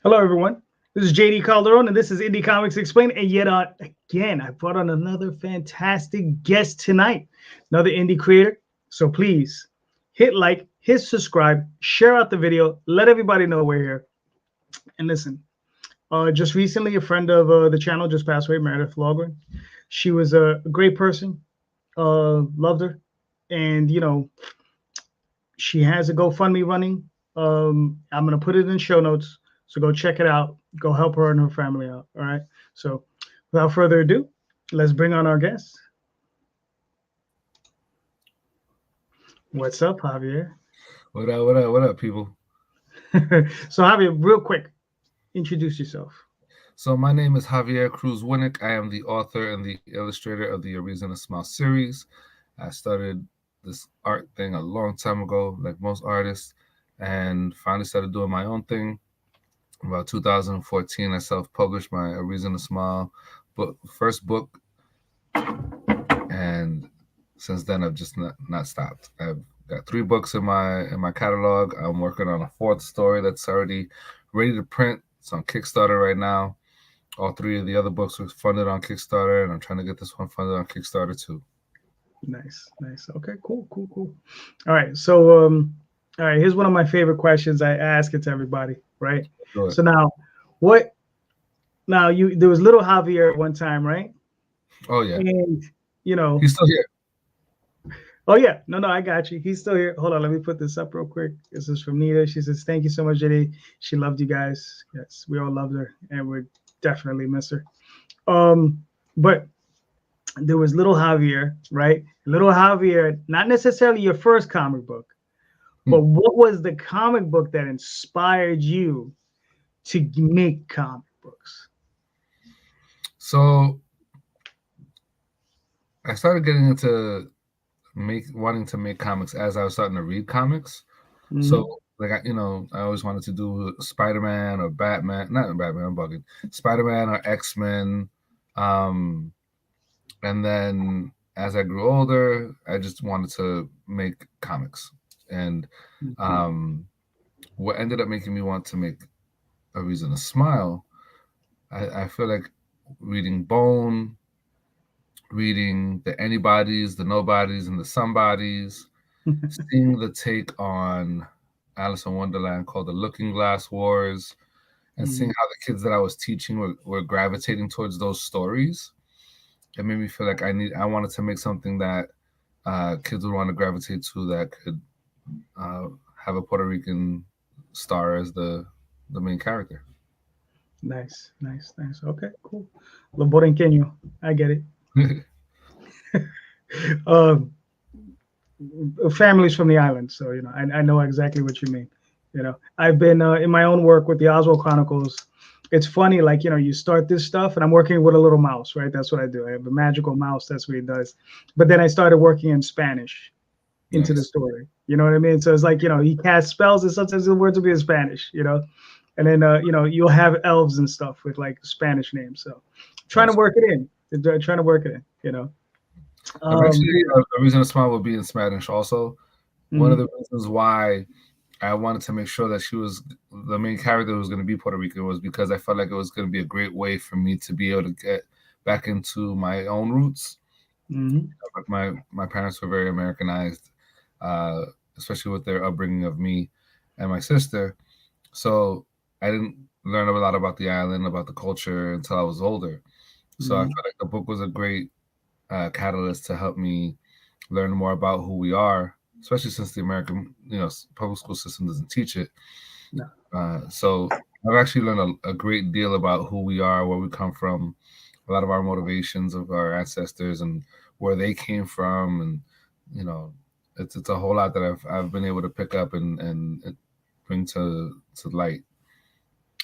Hello, everyone. This is JD Calderon, and this is Indy Comics Explained. And yet, again, I brought on another fantastic guest tonight, another indie creator. So please hit like, hit subscribe, share out the video, let everybody know we're here. And listen, just recently, a friend of the channel just passed away, Meredith Logren. She was a great person, loved her. And, she has a GoFundMe running. I'm going to put it in show notes. So go check it out. Go help her and her family out. All right. So without further ado, let's bring on our guest. What's up, Javier? What up, people? So Javier, real quick, introduce yourself. So my name is Javier Cruz Winnik. I am the author and the illustrator of the A Reason to Smile series. I started this art thing a long time ago, like most artists, and finally started doing my own thing. About 2014, I self-published my A Reason to Smile first book, and since then I've just not stopped. I've got 3 books in my catalog. I'm working on a 4th story that's already ready to print. It's on Kickstarter right now. All 3 of the other books were funded on Kickstarter, and I'm trying to get this one funded on Kickstarter too. Nice. Okay, cool. All right, so all right, here's one of my favorite questions. I ask it to everybody, right? Sure. So now, there was little Javier at one time, right? Oh yeah. And he's still here. Oh yeah, no, I got you. He's still here. Hold on, let me put this up real quick. This is from Nita. She says, "Thank you so much, JD. She loved you guys. Yes, we all loved her, and we definitely miss her." But there was little Javier, right? Little Javier, not necessarily your first comic book, but what was the comic book that inspired you to make comic books? So I started getting into wanting to make comics as I was starting to read comics. Mm-hmm. So like I always wanted to do Spider-Man or Batman, not Batman, I'm bugging. Spider-Man or X-Men. And then as I grew older, I just wanted to make comics. And what ended up making me want to make A Reason to Smile, I feel like reading Bone, reading the Anybodies, the Nobodies, and the Somebodies, seeing the take on Alice in Wonderland called The Looking Glass Wars, and seeing how the kids that I was teaching were gravitating towards those stories. It made me feel like I wanted to make something that kids would want to gravitate to, that could have a Puerto Rican star as the main character. Nice. Okay, cool. Lo Borinqueño, I get it. Families from the island, so I know exactly what you mean. I've been in my own work with the Oswald Chronicles. It's funny, like you start this stuff, and I'm working with a little mouse, right? That's what I do. I have a magical mouse. That's what he does. But then I started working in Spanish into the story. You know what I mean? So it's like he casts spells, and sometimes the words will be in Spanish. And then you'll have elves and stuff with like Spanish names. So trying to work it in. Eventually, A Reason to Smile will be in Spanish also. One of the reasons why I wanted to make sure that she was the main character who was going to be Puerto Rican was because I felt like it was going to be a great way for me to be able to get back into my own roots. My parents were very Americanized, especially with their upbringing of me and my sister. So I didn't learn a lot about the island, about the culture until I was older. So I felt like the book was a great catalyst to help me learn more about who we are, especially since the American, public school system doesn't teach it. No. So I've actually learned a great deal about who we are, where we come from, a lot of our motivations of our ancestors and where they came from. And, it's a whole lot that I've been able to pick up and bring to light.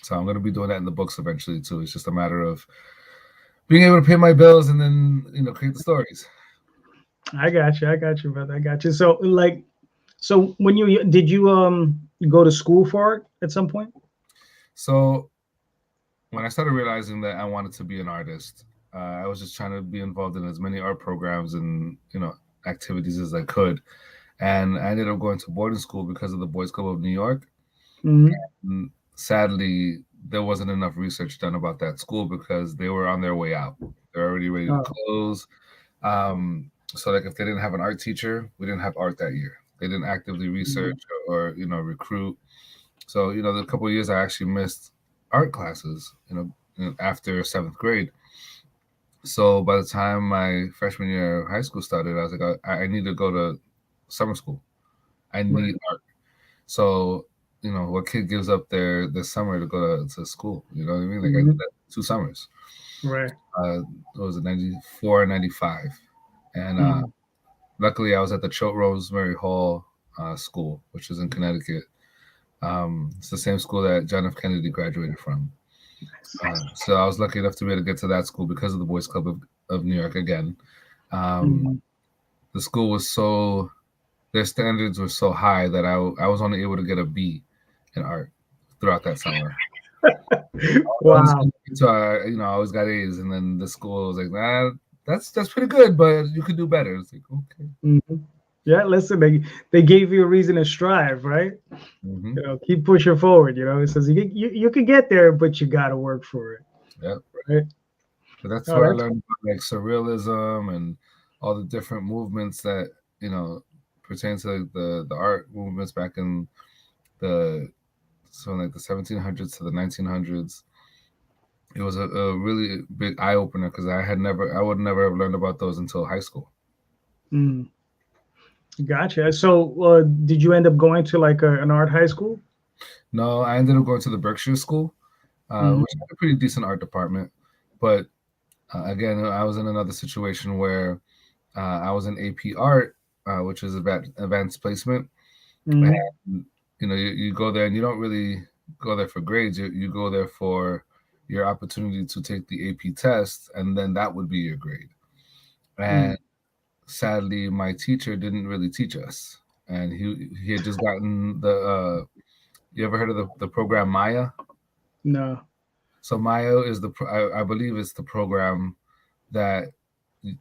So I'm going to be doing that in the books eventually too. It's just a matter of being able to pay my bills and then, create the stories. I got you, brother. I got you. So when did you go to school for it at some point? So when I started realizing that I wanted to be an artist, I was just trying to be involved in as many art programs and, activities as I could. And I ended up going to boarding school because of the Boys Club of New York. And sadly, there wasn't enough research done about that school because they were on their way out. They're already ready to close. So like if they didn't have an art teacher, we didn't have art that year. They didn't actively research or recruit. So the couple of years I actually missed art classes. After 7th grade. So by the time my freshman year of high school started, I was like, I need to go to summer school. I need art. So what kid gives up their summer to go to school? You know what I mean? Like I did that 2 summers. Right. What was it, 94 and 95? And luckily I was at the Choate Rosemary Hall School, which is in Connecticut. It's the same school that John F. Kennedy graduated from. So I was lucky enough to be able to get to that school because of the Boys Club of New York again. The school was their standards were so high that I was only able to get a B in art throughout that summer. Wow. So I always got A's, and then the school was like, nah, that's pretty good, but you could do better. It's like, okay. Yeah, listen, they gave you a reason to strive, right? Keep pushing forward. It says you can get there, but you got to work for it. Yeah, right. So that's where I learned about, like, surrealism and all the different movements that pertain to the art movements back in the 1700s to the 1900s. It was a really big eye opener because I would never have learned about those until high school. Gotcha. So did you end up going to like an art high school? No, I ended up going to the Berkshire School, which had a pretty decent art department. But again, I was in another situation where I was in AP Art, which is advanced placement. And, you go there and you don't really go there for grades. You go there for your opportunity to take the AP test, and then that would be your grade. And sadly, my teacher didn't really teach us, and he had just gotten the. You ever heard of the program Maya? No. So Maya is I believe it's the program that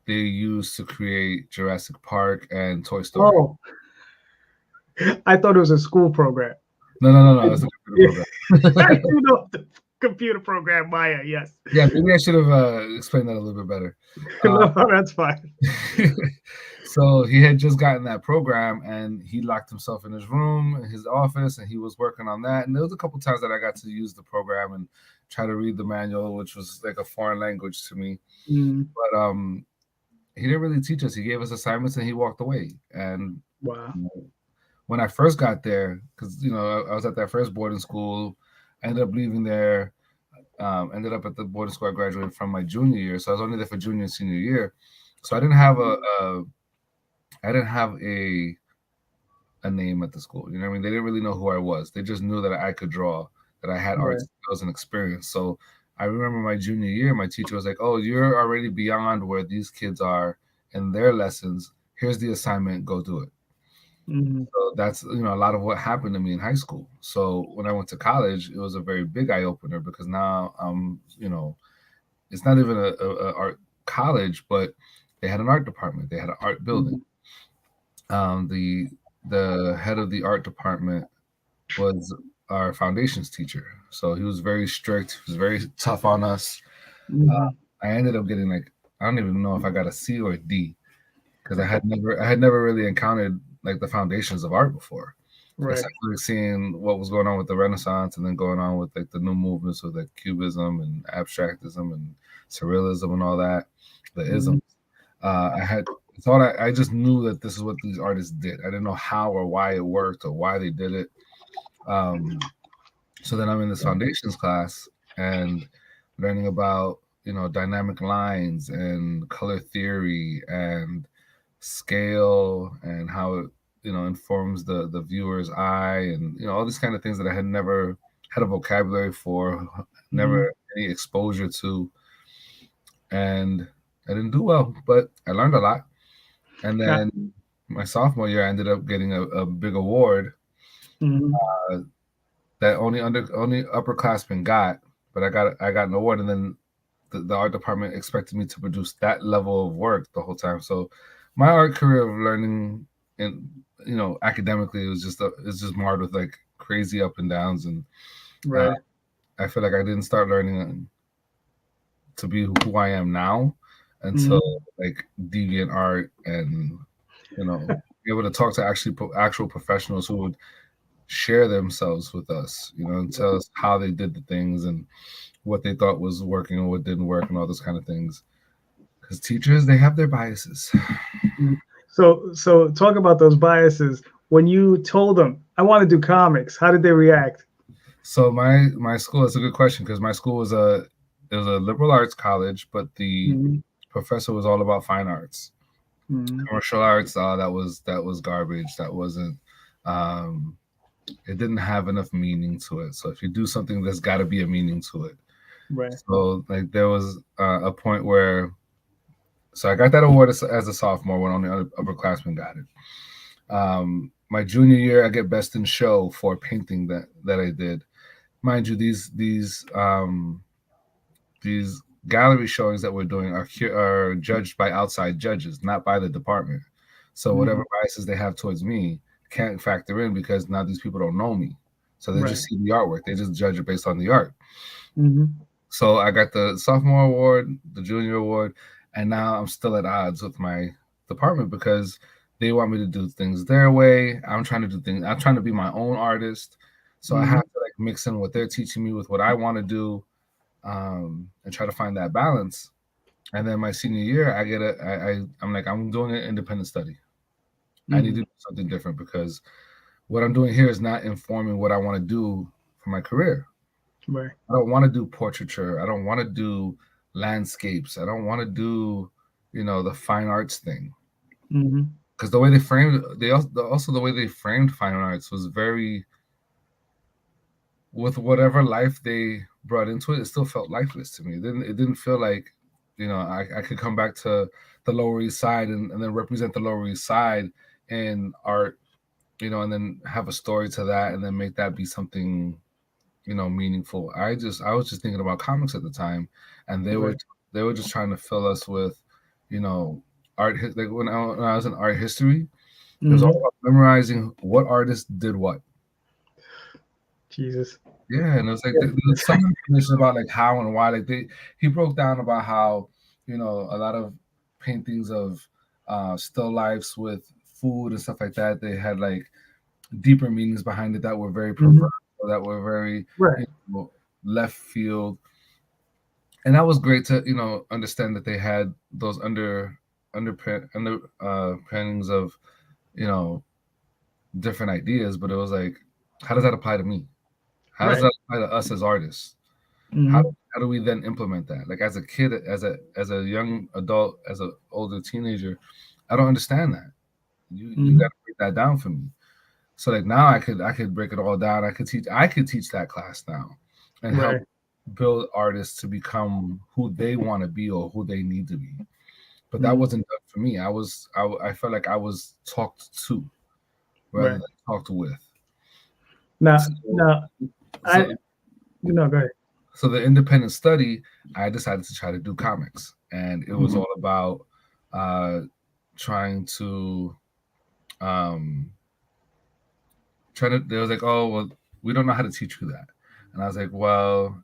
they use to create Jurassic Park and Toy Story. Oh, I thought it was a school program. No. It's a computer program. I do know the computer program Maya. Yes. Yeah, maybe I should have explained that a little bit better. No, that's fine. So he had just gotten that program, and he locked himself in his room, in his office, and he was working on that. And there was a couple times that I got to use the program and try to read the manual, which was like a foreign language to me. But he didn't really teach us. He gave us assignments and he walked away. And wow. When I first got there, because I was at that first boarding school, I ended up leaving there. Ended up at the boarding school I graduated from my junior year, so I was only there for junior and senior year. So I didn't have a name at the school. You know what I mean? They didn't really know who I was. They just knew that I could draw, that I had art skills and experience. So I remember my junior year, my teacher was like, "Oh, you're already beyond where these kids are in their lessons. Here's the assignment. Go do it." So that's a lot of what happened to me in high school. So when I went to college, it was a very big eye opener because now it's not even a art college, but they had an art department. They had an art building. The head of the art department was our foundations teacher, so he was very strict. He was very tough on us. I ended up getting I don't even know if I got a C or a D because I had never really encountered the foundations of art before. Right. Essentially seeing what was going on with the Renaissance and then going on with the new movements with Cubism and abstractism and surrealism and all that, the isms. I just knew that this is what these artists did. I didn't know how or why it worked or why they did it. So then I'm in this foundations class and learning about dynamic lines and color theory and scale and how it informs the viewer's eye and all these kind of things that I had never had a vocabulary for, never any exposure to, and I didn't do well, but I learned a lot. And then my sophomore year I ended up getting a big award that only upperclassmen got, but I got an award, and then the art department expected me to produce that level of work the whole time. So my art career of learning and academically it's just marred with crazy up and downs, and I feel like I didn't start learning to be who I am now until like deviant art and be able to talk to actual professionals who would share themselves with us, and tell us how they did the things and what they thought was working and what didn't work and all those kind of things. Because teachers, they have their biases. So talk about those biases. When you told them, I want to do comics, how did they react? So my school, is a good question, because my school was a liberal arts college, but the professor was all about fine arts. Commercial arts, that was garbage. That wasn't it didn't have enough meaning to it. So if you do something, there's got to be a meaning to it. Right. So like there was a point where, so I got that award as a sophomore when only upperclassmen got it. My junior year, I get best in show for a painting that I did. Mind you, these gallery showings that we're doing are judged by outside judges, not by the department. So whatever biases they have towards me can't factor in, because now these people don't know me. So they just see the artwork. They just judge it based on the art. So I got the sophomore award, the junior award, and now I'm still at odds with my department because they want me to do things their way. I'm trying to do things. I'm trying to be my own artist. So I have to like mix in what they're teaching me with what I want to do, and try to find that balance. And then my senior year, I'm like, I'm doing an independent study. I need to do something different, because what I'm doing here is not informing what I want to do for my career. Right. I don't want to do portraiture. I don't want to do landscapes. I don't want to do, the fine arts thing. Because the way they framed, the way they framed fine arts was very, with whatever life they brought into it, it still felt lifeless to me. It didn't feel like, I could come back to the Lower East Side and then represent the Lower East Side in art, and then have a story to that, and then make that be something, meaningful. I was just thinking about comics at the time, and they were just trying to fill us with, art. Like when I was in art history, it was all about memorizing what artist did what. Jesus. Yeah, and it was like there's some information about like how and why. Like he broke down about how, a lot of paintings of still lifes with food and stuff like that, they had like deeper meanings behind it that were very perverse, or that were very left field. And that was great to understand that they had those underpinnings of different ideas. But it was like, how does that apply to me? How does that apply to us as artists? How do we then implement that? Like as a kid, as a young adult, as an older teenager, I don't understand that. You got to break that down for me. So like now I could break it all down. I could teach that class now, and help build artists to become who they want to be or who they need to be. But that wasn't done for me. I felt like I was talked to rather than talked with. Go ahead. So the independent study, I decided to try to do comics, and it was all about trying to they was like, oh well, we don't know how to teach you that. And I was like, well,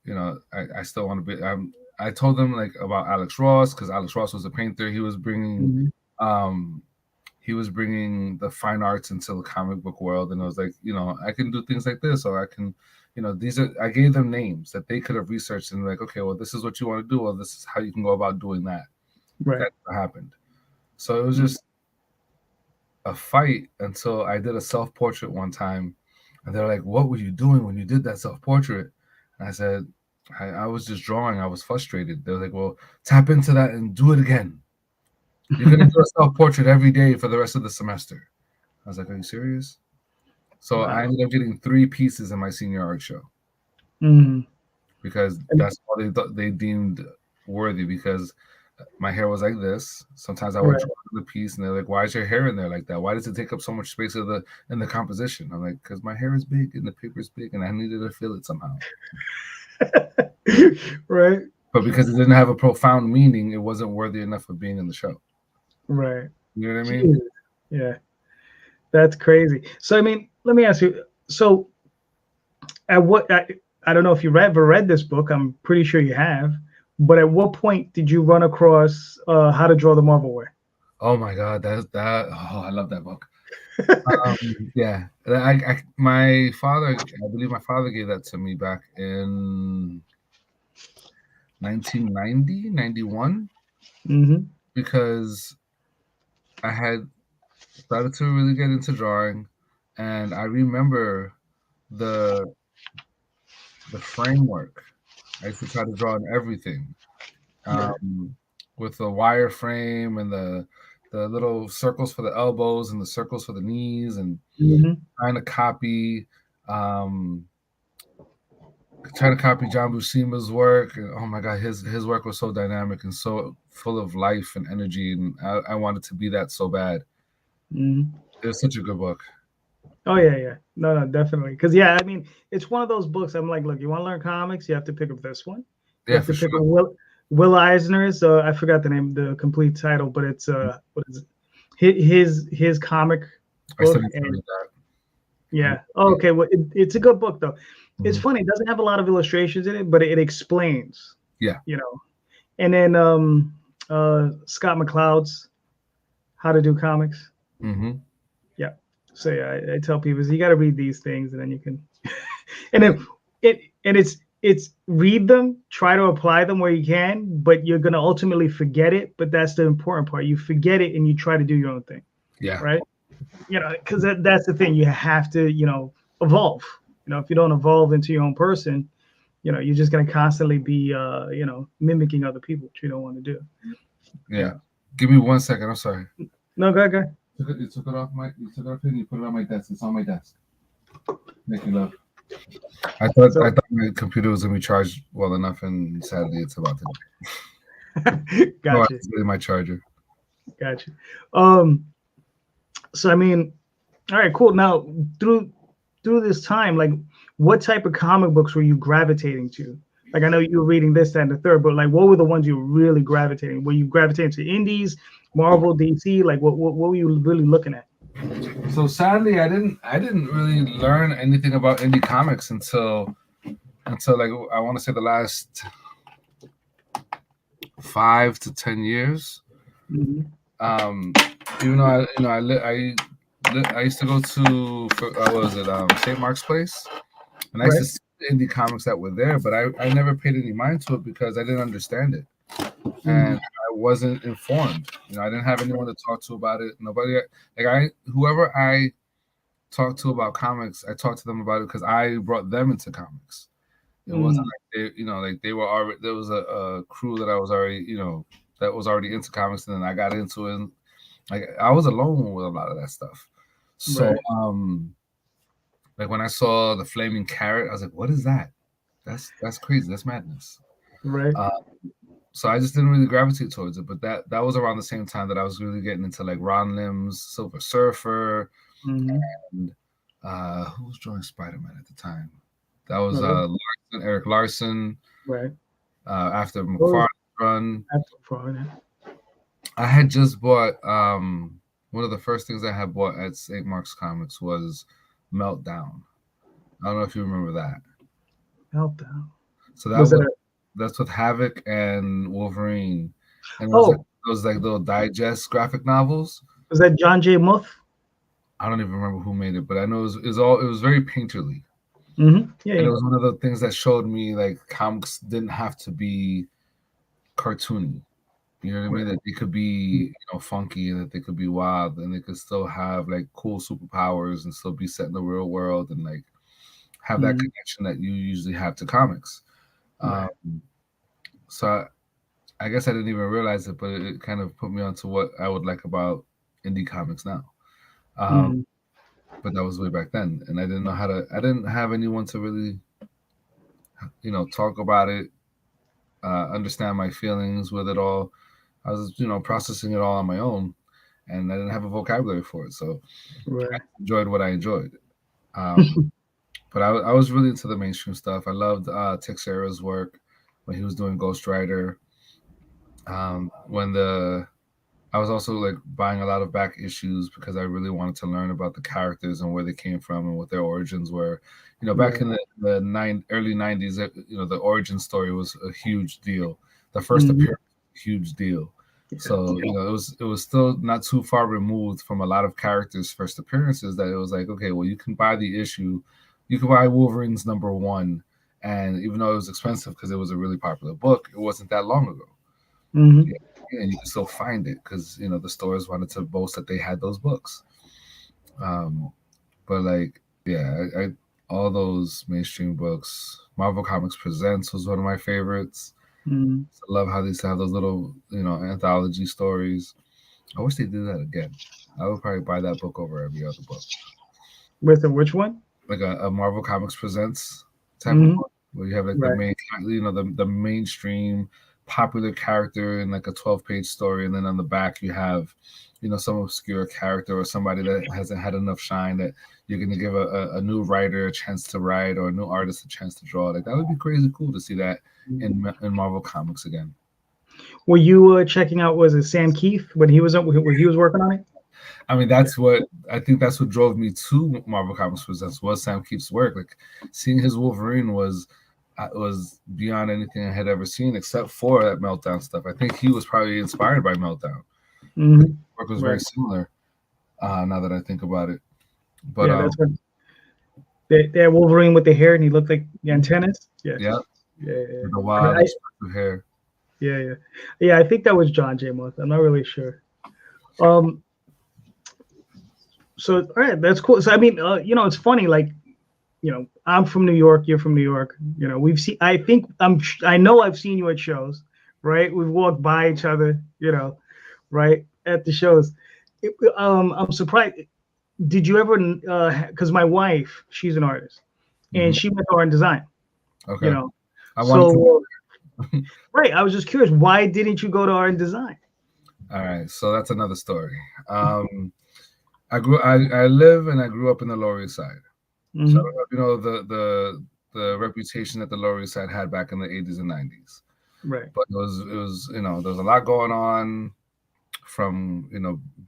I still want to be. I told them like about Alex Ross, because Alex Ross was a painter. He was bringing the fine arts into the comic book world, and I was like, I can do things like this, or I can, I gave them names that they could have researched and like, okay, well, this is what you want to do, or this is how you can go about doing that. That happened. So it was just a fight until I did a self-portrait one time, and they're like, what were you doing when you did that self-portrait? And I said, I was just drawing. I was frustrated. They were like, well, tap into that and do it again. You're going to do a self-portrait every day for the rest of the semester. I was like, are you serious? So I ended up getting 3 pieces in my senior art show, because that's all they deemed worthy, because my hair was like this. Sometimes I would draw the piece, and they're like, why is your hair in there like that? Why does it take up so much space in the composition? I'm like, because my hair is big and the paper is big, and I needed to feel it somehow. Right. But because it didn't have a profound meaning, it wasn't worthy enough of being in the show. Right. You know what I mean? Jesus. Yeah. That's crazy. So, I mean, let me ask you. So, I I don't know if you ever read this book. I'm pretty sure you have. But at what point did you run across How to Draw the Marvel Way? Oh my God, that. Oh, I love that book. Yeah, my father, I believe my father gave that to me back in 1990, 91, because I had started to really get into drawing, and I remember the framework. I used to try to draw on everything, with the wire frame and the little circles for the elbows and the circles for the knees, and trying to copy John Buscema's work. And oh my God, his work was so dynamic and so full of life and energy, and I wanted to be that so bad. It was such a good book. Oh yeah. No, definitely. Because I mean, it's one of those books. I'm like, look, you want to learn comics, you have to pick up this one. You have to pick up Will Eisner's. I forgot the complete title, but it's what is it? His comic book. Yeah. Oh, okay. Well, it's a good book though. It's funny. It doesn't have a lot of illustrations in it, but it explains. Yeah. And then Scott McCloud's How to Do Comics. Yeah. So I tell people, you got to read these things, and then you can. And then it's read them, try to apply them where you can, but you're gonna ultimately forget it. But that's the important part. You forget it, and you try to do your own thing. Yeah. Right. Because that's the thing. You have to, evolve. If you don't evolve into your own person, you're just gonna constantly be, mimicking other people, which you don't want to do. Yeah. Give me 1 second. I'm sorry. No, go ahead. You took it off and you put it on my desk. It's on my desk. Thank you, love. I thought my computer was gonna be charged well enough, and sadly, it's about to. Gotcha. It's really my charger. Gotcha. So I mean, all right, cool. Now through this time, like, what type of comic books were you gravitating to? Like, I know you were reading this, that, and the third, but like, what were the ones you were really gravitating? Were you gravitating to indies, Marvel, DC? Like, what were you really looking at? So sadly, I didn't really learn anything about indie comics until like, I want to say the last 5 to 10 years. Even though I used to go to St. Mark's Place, and I used to see the indie comics that were there, but I never paid any mind to it because I didn't understand it, and I wasn't informed. I didn't have anyone to talk to about it. Nobody, whoever I talked to about comics, I talked to them about it because I brought them into comics. It wasn't like they were already. There was a crew that I was already, that was already into comics, and then I got into it. And, like, I was alone with a lot of that stuff. So, like, when I saw the flaming carrot, I was like, "What is that? That's crazy. That's madness." Right. So I just didn't really gravitate towards it. But that was around the same time that I was really getting into like Ron Lim's Silver Surfer, and who was drawing Spider-Man at the time? That was Eric Larson. Right. After McFarlane's run. I had just bought one of the first things I had bought at St. Mark's Comics was Meltdown. I don't know if you remember that. Meltdown. So that's with Havoc and Wolverine. And those like little digest graphic novels. Was that John J. Muth? I don't even remember who made it, but I know it was very painterly. Yeah, and it was one of the things that showed me like comics didn't have to be cartoony. You know what I mean? That they could be, funky, and that they could be wild, and they could still have like cool superpowers and still be set in the real world, and like have that connection that you usually have to comics. So I guess I didn't even realize it, but it kind of put me onto what I would like about indie comics now. But that was way back then, and I didn't know I didn't have anyone to really, talk about it, understand my feelings with it all. I was, processing it all on my own, and I didn't have a vocabulary for it. So I enjoyed what I enjoyed. But I was really into the mainstream stuff. I loved Texeira's work when he was doing Ghost Rider. When the I was also like buying a lot of back issues because I really wanted to learn about the characters and where they came from and what their origins were. Back in the early 90s, the origin story was a huge deal. The first appearance, huge deal. So it was still not too far removed from a lot of characters' first appearances that it was like, okay, well, you can buy the issue, you can buy Wolverine's #1, and even though it was expensive because it was a really popular book, it wasn't that long ago. Mm-hmm. And you can still find it because the stores wanted to boast that they had those books. But like, yeah, I all those mainstream books. Marvel Comics Presents was one of my favorites. Mm-hmm. I love how they used to have those little, anthology stories. I wish they did that again. I would probably buy that book over every other book. With which one? Like a Marvel Comics Presents type of Mm-hmm. book where you have like the Right. main, the mainstream popular character in like a 12-page story, and then on the back you have, some obscure character or somebody that hasn't had enough shine that you're going to give a new writer a chance to write or a new artist a chance to draw. Like that would be crazy cool to see that in Marvel Comics again. Were you checking out? Was it Sam Keith when he was working on it? I mean, that's what I think. That's what drove me to Marvel Comics Presents was Sam Keith's work. Like seeing his Wolverine was beyond anything I had ever seen, except for that Meltdown stuff. I think he was probably inspired by Meltdown. Mm-hmm. His work was very similar. Now that I think about it, but that's what that Wolverine with the hair and he looked like the antennas. Yeah, yeah, yeah. the wild hair. Yeah. I think that was John J. Muth. I'm not really sure. So all right, that's cool. So I mean, it's funny. Like, I'm from New York. You're from New York. We've seen. I know I've seen you at shows, right? We've walked by each other. Right at the shows. I'm surprised. Did you ever? Because my wife, she's an artist, and she went to art and design. Okay. Right. I was just curious. Why didn't you go to art and design? All right. So that's another story. I live and I grew up in the Lower East Side. Mm-hmm. So I don't know if you know the reputation that the Lower East Side had back in the 80s and 90s. Right. But it was there was a lot going on, from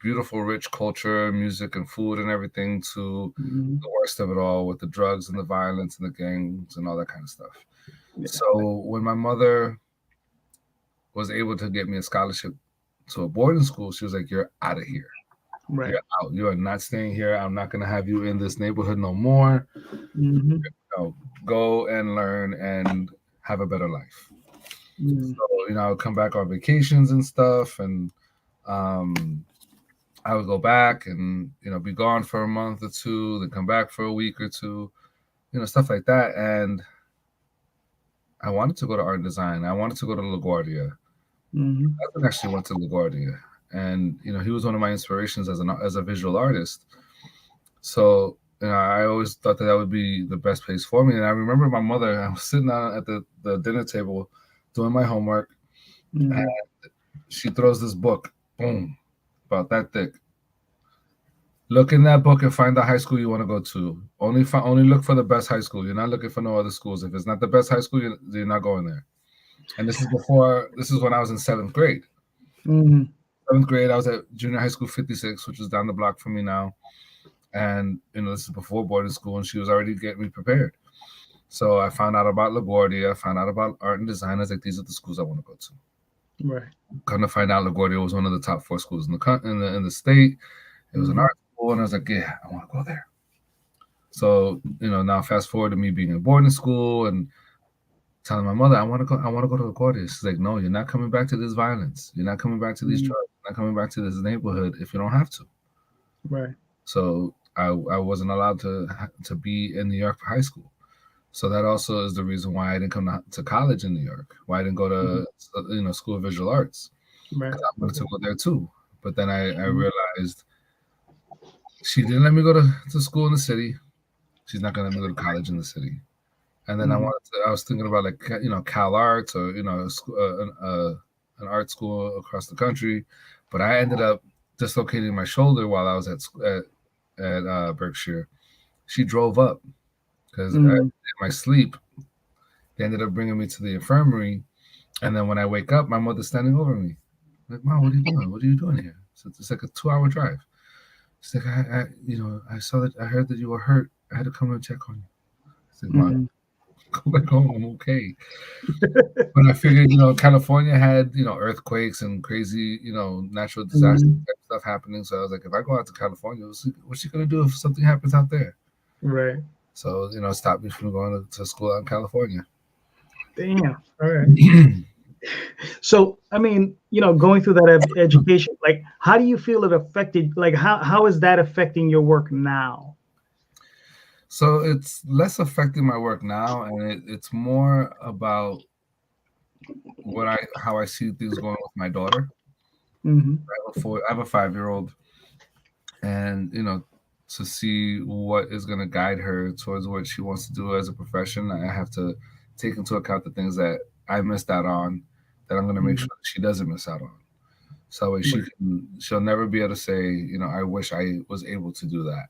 beautiful rich culture, music and food and everything, to the worst of it all with the drugs and the violence and the gangs and all that kind of stuff. Yeah. So when my mother was able to get me a scholarship to a boarding school, she was like, "You're out of here. Right. You're out. You are not staying here. I'm not going to have you in this neighborhood no more. Go and learn and have a better life." So I would come back on vacations and stuff, and I would go back and be gone for a month or two, then come back for a week or two, stuff like that. And I wanted to go to art and design. I wanted to go to LaGuardia. I actually went to LaGuardia, and he was one of my inspirations as a visual artist. So I always thought that would be the best place for me. And I remember my mother. I was sitting down at the dinner table doing my homework, and she throws this book, boom, about that thick. Look in that book and find the high school you want to go to. Only look for the best high school. You're not looking for no other schools. If it's not the best high school, you're not going there. And this is when I was in 7th grade. 7th grade, I was at junior high school 56, which is down the block from me now. And this is before boarding school, and she was already getting me prepared. So I found out about LaGuardia. I found out about art and design. I was like, these are the schools I want to go to. Right. Come to find out, LaGuardia was one of the top 4 schools in the state. It was an art school, and I was like, yeah, I want to go there. So now fast forward to me being in boarding school and telling my mother, I want to go to LaGuardia. She's like, no, you're not coming back to this violence. You're not coming back to these drugs. You're not coming back to this neighborhood if you don't have to. Right. So I wasn't allowed to be in New York for high school. So that also is the reason why I didn't come to college in New York. Why I didn't go to School of Visual Arts. Right. I wanted to go there too. But then I realized she didn't let me go to school in the city. She's not going to let me go to college in the city. And then I was thinking about like Cal Arts or an art school across the country, but I ended up dislocating my shoulder while I was at Berkshire. She drove up because in my sleep, they ended up bringing me to the infirmary, and then when I wake up, my mother's standing over me. Like, Mom, what are you doing? What are you doing here? So it's like a 2-hour drive. She's like, I saw that, I heard that you were hurt. I had to come and check on you. I said, Mom, Mhm. go back home. I'm okay. But I figured, California had, earthquakes and crazy, natural disaster Mhm. type stuff happening. So I was like, if I go out to California, what's she going to do if something happens out there? Right. So, it stopped me from going to school out in California. Damn. All right. So, I mean, going through that education, like, how do you feel it affected? Like, how is that affecting your work now? So it's less affecting my work now, and it's more about how I see things going with my daughter. Hmm. I have a 5-year-old, and to see what is going to guide her towards what she wants to do as a profession, I have to take into account the things that I missed out on, that I'm going to make Hmm. sure that she doesn't miss out on. So Right. she'll never be able to say, I wish I was able to do that,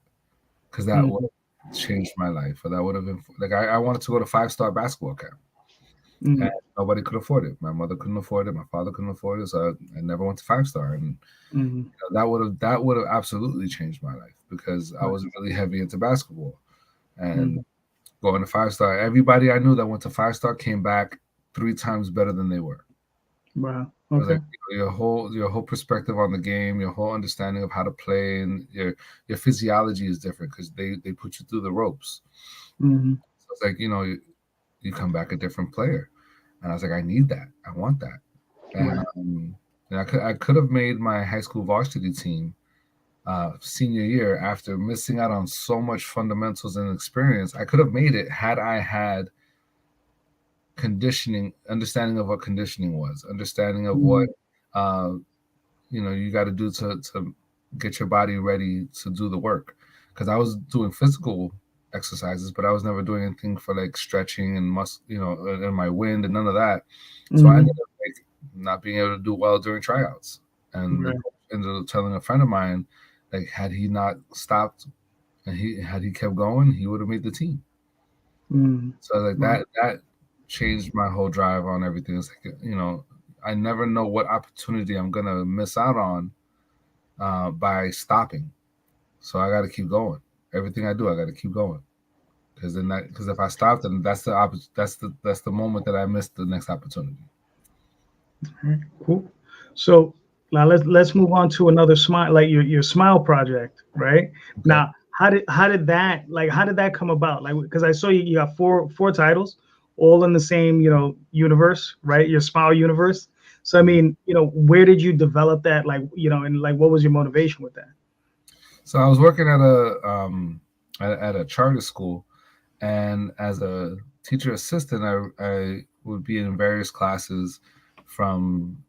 because that would Hmm. have changed my life. Or that would have been like, I wanted to go to 5-star basketball camp, and Hmm. nobody could afford it. My mother couldn't afford it. My father couldn't afford it. So I never went to 5-star, and Hmm. that would have absolutely changed my life, because I Right. was really heavy into basketball, and Hmm. going to 5-star. Everybody I knew that went to 5-star came back 3 times better than they were. Wow. It was Okay. like your whole perspective on the game, your whole understanding of how to play, and your physiology is different, because they put you through the ropes. Hmm. So it's like, you come back a different player, and I was like, I need that, I want that, and Right. I could have made my high school varsity team senior year after missing out on so much fundamentals and experience. I could have made it had I had conditioning, understanding of what conditioning was, understanding of what Hmm. uh, you got to do to get your body ready to do the work. Because I was doing physical exercises, but I was never doing anything for like stretching and and my wind and none of that. So I ended Hmm. up like not being able to do well during tryouts. And the Right. coach ended up telling a friend of mine, like, had he not stopped and he kept going, he would have made the team. Hmm. So like Wow. that changed my whole drive on everything. It's like, I never know what opportunity I'm gonna miss out on by stopping. So I got to keep going. Everything I do, I got to keep going, because if I stop, then that's the moment that I missed the next opportunity. All right. Cool. So now let's move on to another smile, like your smile project, right? Okay. Now, how did that come about? Like, because I saw you got four titles, all in the same universe, right? Your smile universe. So I Mhm. mean, where did you develop that? Like, and like, what was your motivation with that? So I was working at a charter school, and as a teacher assistant, I would be in various classes from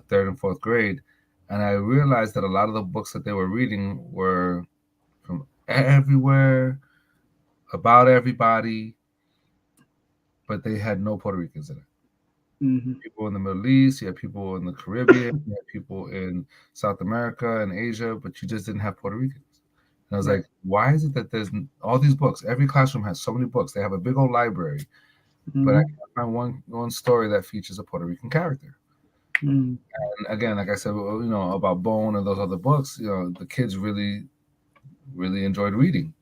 third and fourth grade, and I realized that a lot of the books that they were reading were from everywhere, about everybody, but they had no Puerto Ricans in it. Hmm. People in the Middle East, you had people in the Caribbean, you had people in South America and Asia, but you just didn't have Puerto Ricans. And I was Right. like, why is it that there's all these books? Every classroom has so many books. They have a big old library, but I Hmm. can't find one story that features a Puerto Rican character. Hmm. And again, like I said, about Bone and those other books, the kids really, really enjoyed reading.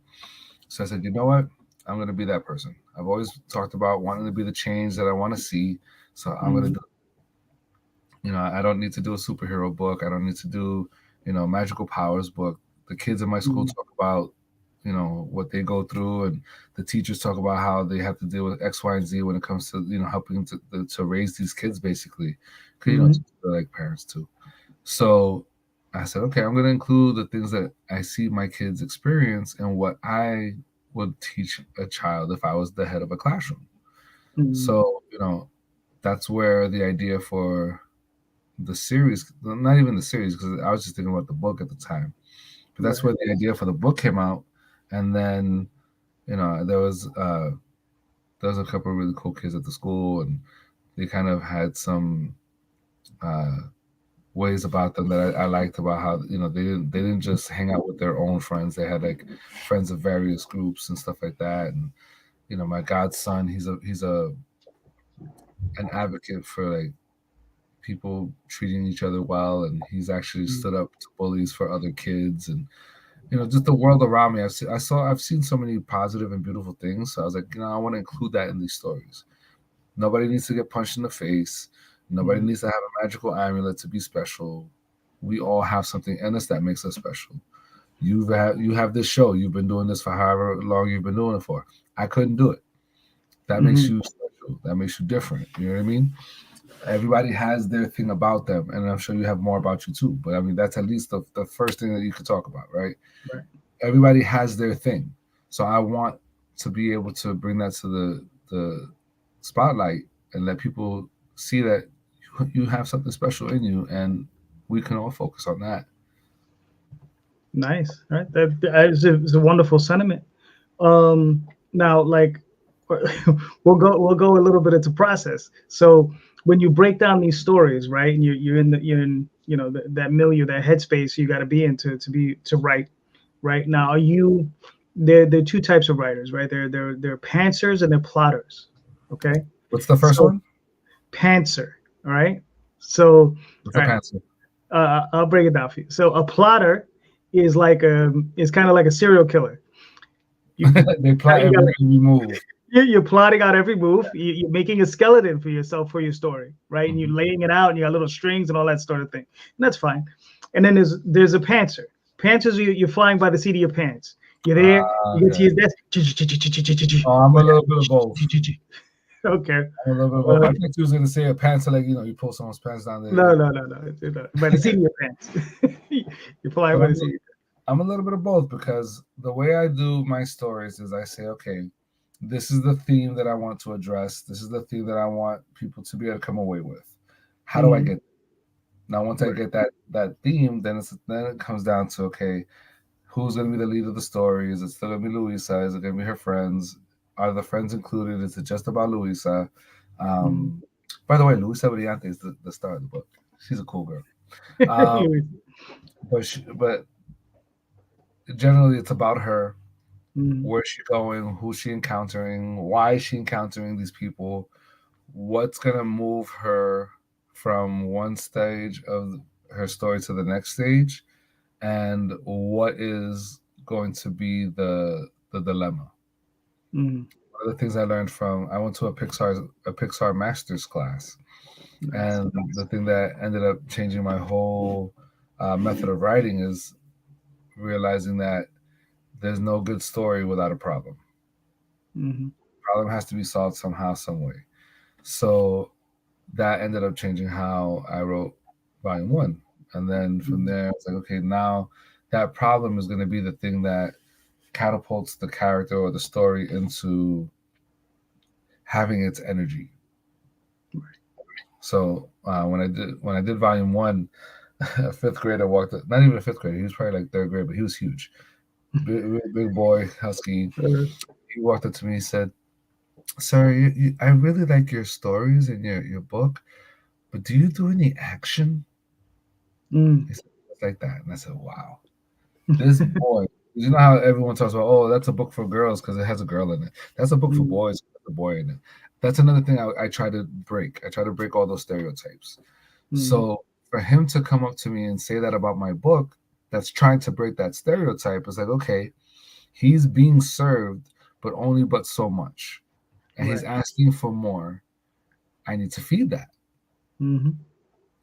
So I said, you know what? I'm going to be that person. I've always talked about wanting to be the change that I want to see. So I'm going to Hmm. do. I don't need to do a superhero book. I don't need to do, magical powers book. The kids in my school Hmm. talk about, what they go through, and the teachers talk about how they have to deal with X, Y, and Z when it comes to, helping to raise these kids, basically. Because, Hmm. they're like parents too. So I said, okay, I'm going to include the things that I see my kids experience and what I would teach a child if I was the head of a classroom. Hmm. So, that's where the idea for the series, not even the series, because I was just thinking about the book at the time. But that's Right. where the idea for the book came out, and then there was a couple of really cool kids at the school, and they kind of had some uh, ways about them that I liked, about how they didn't just hang out with their own friends. They had like friends of various groups and stuff like that. And my godson, he's an advocate for like people treating each other well, and he's actually stood up to bullies for other kids, and just the world around me. I've seen so many positive and beautiful things. So I was like, I want to include that in these stories. Nobody needs to get punched in the face. Nobody needs to have a magical amulet to be special. We all have something in us that makes us special. You have this show. You've been doing this for however long you've been doing it for. I couldn't do it. That makes you special. That makes you different. You know what I mean? Everybody has their thing about them, and I'm sure you have more about you too. But I mean, that's at least the first thing that you could talk about, right? Right. Everybody has their thing, so I want to be able to bring that to the spotlight and let people see that you have something special in you, and we can all focus on that. Nice. Right. That is a wonderful sentiment. Now, like, we'll go a little bit into process. So when you break down these stories, right, and you're in that milieu, that headspace you got to be in to write. Right now, are you there are two types of writers, right? They're pantsers and they're plotters. Okay. What's the first So one? pantser. All right. So What's all a right, pencil? I'll break it down for you. So a plotter is kind of like a serial killer. You They plot you got every move. you're plotting out every move. You're making a skeleton for yourself for your story, right? And you're Mhm. laying it out, and you got little strings and all that sort of thing. And that's fine. And then there's a pantser. Pantsers, you're flying by the seat of your pants. You're there. You get to Okay. your desk. Oh, I'm a little bit of both. Okay. I'm a little bit of both. I Uh, think you was gonna say a pants, like you pull someone's pants down there. no, no, no, no. By the seat of your pants. You're flying But by the seat. I'm a little bit of both because the way I do my stories is I say, okay, this is the theme that I want to address. This is the theme that I want people to be able to come away with. How do I Mhm. get now? Once I Right. get that theme, then it comes down to, okay, who's going to be the lead of the story? Is it still going to be Louisa? Is it going to be her friends? Are the friends included? Is it just about Louisa? Mhm. Um, by the way, Luisa Brillante is the star of the book. She's a cool girl. Um, but generally, it's about her. Mhm. Where's she going? Who's she encountering? Why is she encountering these people? What's gonna move her from one stage of her story to the next stage? And what is going to be the dilemma? Mhm. One of the things I learned from I went to a Pixar Masters class, Nice. and the thing that ended up changing my whole method of writing is realizing that there's no good story without a problem. Mhm. Problem has to be solved somehow, some way. So that ended up changing how I wrote volume one. And then from Mhm. there, it's like, okay, now that problem is going to be the thing that catapults the character or the story into having its energy. So when I did volume one, a fifth grader walked up, not even a fifth grader, he was probably like third grade, but he was huge, big boy, husky. He walked up to me, he said, "Sir, I really like your stories and your book, but do you do any action?" Mm. He said, "It's like that." And I said, "Wow, this boy." You know how everyone talks about, oh, that's a book for girls because it has a girl in it. That's a book for Mm. boys with a boy in it. That's another thing I try to break. I try to break all those stereotypes. Mm. So for him to come up to me and say that about my book, that's trying to break that stereotype, is like, okay, he's being served, but only but so much. And he's Right. asking for more. I need to feed that. Mhm.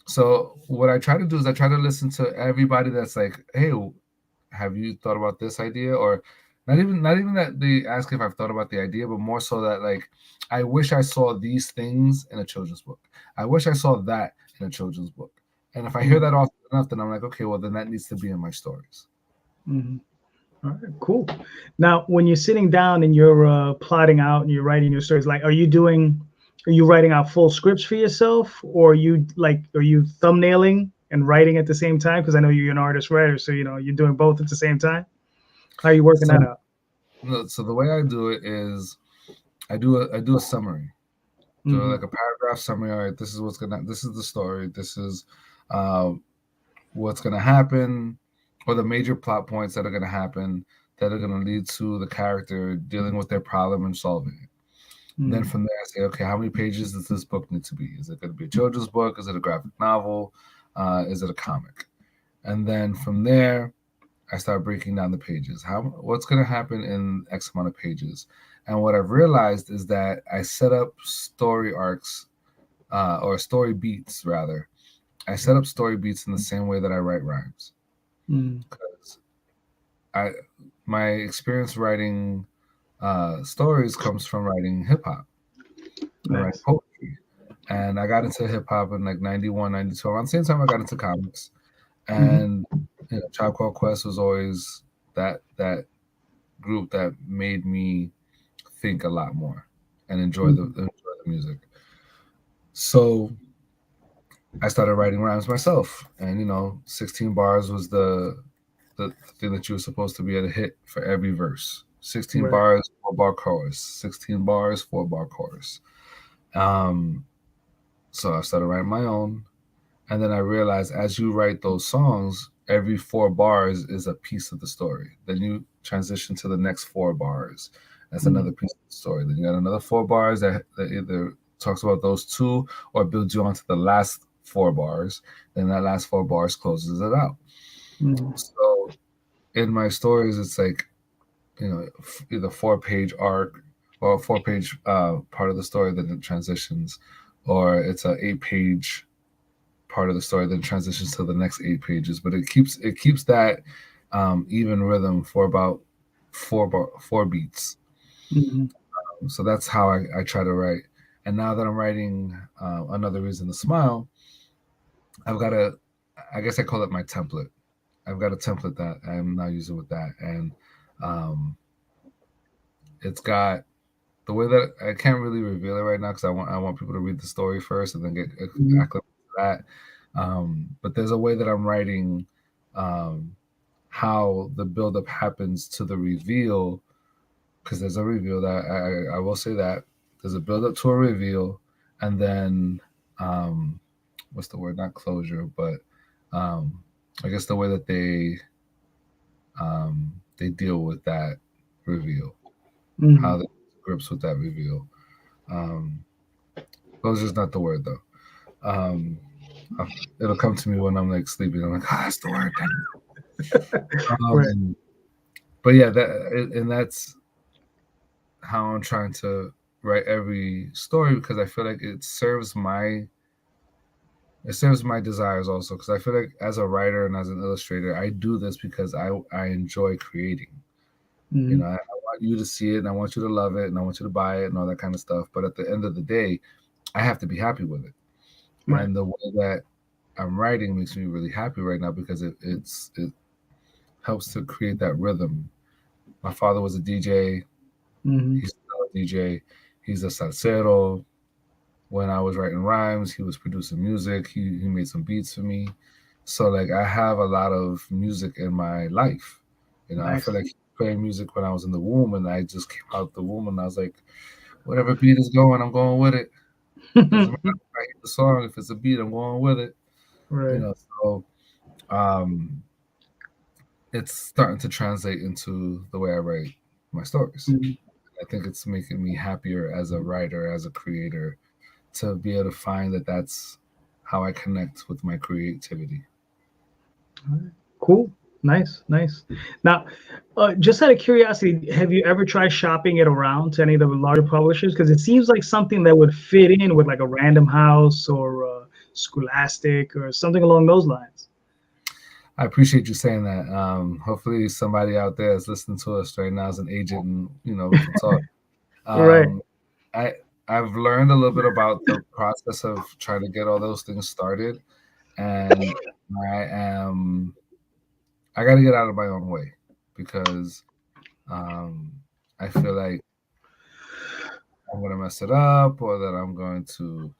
So what I try to do is I try to listen to everybody that's like, hey, have you thought about this idea? Or not even that they ask if I've thought about the idea, but more so that, like, I wish I saw these things in a children's book. I wish I saw that in a children's book. And if I hear Mm. that often enough, then I'm like, okay, well then that needs to be in my stories. Mhm. All right, cool. Now, when you're sitting down and you're plotting out and you're writing your stories, like, are you writing out full scripts for yourself, or are you thumbnailing and writing at the same time? Because I know you're an artist writer, so you're doing both at the same time. How are you working that So out? so the way I do it is I do a summary. Do Mm-hmm. like a paragraph summary. All right, this is the story. This is uh, what's gonna happen, or the major plot points that are gonna happen that are gonna lead to the character dealing with their problem and solving it. Then from there, I say, okay, how many pages does this book need to be? Is it going to be a children's book? Is it a graphic novel? Is it a comic? And then from there, I start breaking down the pages. What's going to happen in X amount of pages? And what I've realized is that I set up story arcs or story beats, rather. I set up story beats in the same way that I write rhymes. Because my experience writing stories comes from writing hip hop. I write poetry. And I got into hip hop in like 91, 92, around the same time I got into comics. And Tribe Called Quest was always that group that made me think a lot more and enjoy the music. So I started writing rhymes myself, and 16 bars was the thing that you were supposed to be able to hit for every verse. 16 bars, 4-bar chorus. 16 bars, 4-bar chorus. So I started writing my own. And then I realized as you write those songs, every 4 bars is a piece of the story. Then you transition to the next 4 bars. That's another piece of the story. Then you got another 4 bars that either talks about those 2 or builds you onto the last 4 bars. Then that last 4 bars closes it out. So in my stories, it's like, either 4-page arc or a 4-page part of the story that it transitions, or it's a 8-page part of the story that transitions to the next 8 pages, but it keeps that even rhythm for about 4 beats. So that's how I try to write. And now that I'm writing Another Reason to Smile, I've got I guess I call it my template. I've got a template that I'm now using with that, and it's got the way that I can't really reveal it right now because I want people to read the story first and then get acclimated to that. But there's a way that I'm writing how the buildup happens to the reveal, because there's a reveal that I will say that there's a buildup to a reveal, and then what's the word? Not closure, but I guess the way that they deal with that reveal, how they grips with that reveal. Closure is not the word though. It'll come to me when I'm like sleeping. I'm like, that's the word. But yeah, that's how I'm trying to write every story, because I feel like it serves my desires also, because I feel like as a writer and as an illustrator, I do this because I enjoy creating. I want you to see it and I want you to love it and I want you to buy it and all that kind of stuff. But at the end of the day, I have to be happy with it. And the way that I'm writing makes me really happy right now, because it helps to create that rhythm. My father was a DJ. He's still a DJ. He's a salsero. When I was writing rhymes, he was producing music. He made some beats for me. So like I have a lot of music in my life. I feel like he was playing music when I was in the womb, and I just came out the womb and I was like, whatever beat is going, I'm going with it. Doesn't matter if I hate the song, if it's a beat, I'm going with it. So it's starting to translate into the way I write my stories. I think it's making me happier as a writer, as a creator, to be able to find that that's how I connect with my creativity. All right. Cool. Nice. Now, just out of curiosity, have you ever tried shopping it around to any of the larger publishers? Because it seems like something that would fit in with like a Random House or Scholastic or something along those lines. I appreciate you saying that. Hopefully somebody out there is listening to us right now as an agent, and we can talk. I've learned a little bit about the process of trying to get all those things started, and I got to get out of my own way, because I feel like I'm going to mess it up, or that I'm going to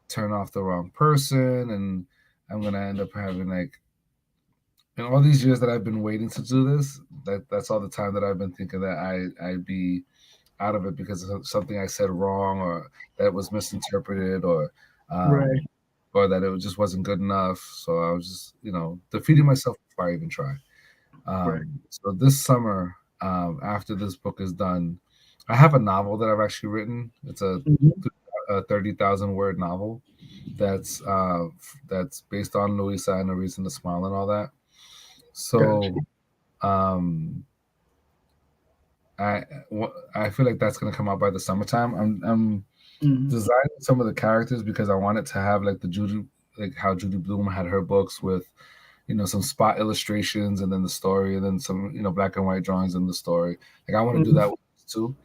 turn off the wrong person, and I'm going to end up having like, in all these years that I've been waiting to do this, that's all the time that I've been thinking that I'd be out of it because of something I said wrong, or that was misinterpreted, or that it just wasn't good enough. So I was just, defeating myself before I even try. So this summer, after this book is done, I have a novel that I've actually written. It's a Mhm. 30,000 word novel that's based on Louisa and A Reason to Smile and all that. Gotcha. So I I feel like that's gonna come out by the summertime. I'm Mhm. designing some of the characters because I want it to have like like how Judy Blume had her books with, some spot illustrations and then the story and then some, black and white drawings in the story. Like I want to do Mhm. that with this too.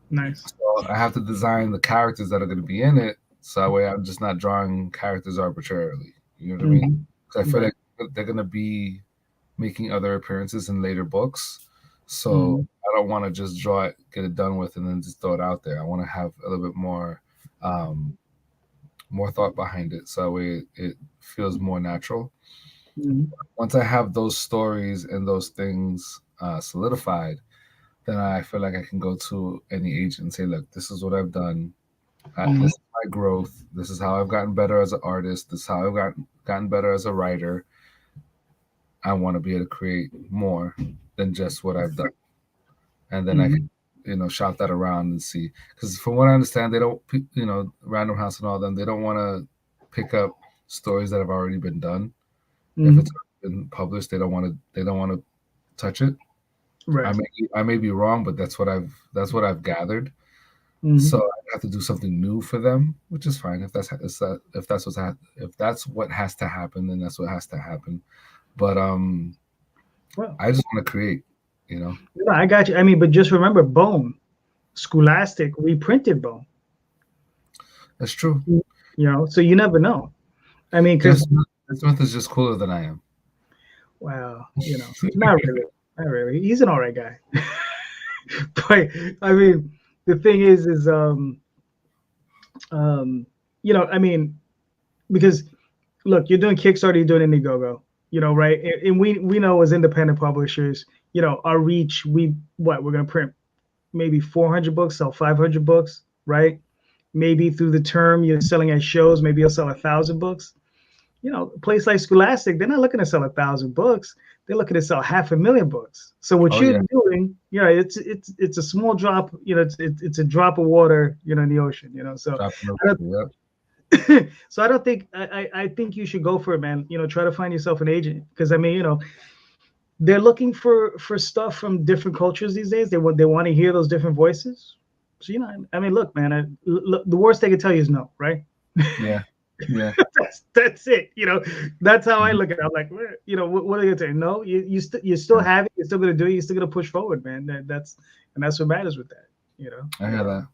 Nice. So I have to design the characters that are going to be in it, so that way I'm just not drawing characters arbitrarily. You know what I mean? Mhm. Because I feel Right. like they're going to be making other appearances in later books. So Mhm. I don't want to just draw it, get it done with, and then just throw it out there. I want to have a little bit um, more thought behind it, so that way it feels more natural. Mhm. Once I have those stories and those things solidified, then I feel like I can go to any agent and say, "Look, this is what I've done. Mhm. This is my growth. This is how I've gotten better as an artist. This is how I've gotten better as a writer. I want to be able to create more than just what I've done." And then I Mhm. can, shop that around and see. Because from what I understand, they don't, Random House and all them, they don't want to pick up stories that have already been done. If it's Mhm. been published, they don't want to. They don't want to touch it. Right. I may be wrong, but that's what I've gathered. So Mhm. I have to do something new for them, which is fine. If that's what has to happen, then that's what has to happen. But Well, I just want to create, you know. no, I got you. I mean, but just remember, Bone, Scholastic reprinted Bone. That's true. So you never know. I mean, Jim because Smith, Jim Smith is just cooler than I am. wow, not really, not really. He's an alright guy. But I mean, the thing is, um, I mean, because look, you're doing Kickstarter, you're doing Indiegogo, right? And we know as independent publishers, our reach, we're gonna print maybe 400 books, sell 500 books, right? Maybe through the term you're selling at shows, maybe you'll sell 1,000 books. A place like Scholastic, they're not looking to sell 1,000 books. They're looking to sell 500,000 books. So what Oh you're yeah, doing, it's a small drop. It's a drop of water, in the ocean. So dropping the I don't, yep. so I don't think I think you should go for it, man. Try to find yourself an agent because I mean, they're looking for stuff from different cultures these days. They want to hear those different voices. So I mean, look, man. The worst they could tell you is no, right? Yeah, yeah. That's it. That's how I Mhm. look at it. I'm like, what are you gonna say? No, you still have it. You're still gonna do it. You're still gonna push forward, man. That's what matters with that. I hear that.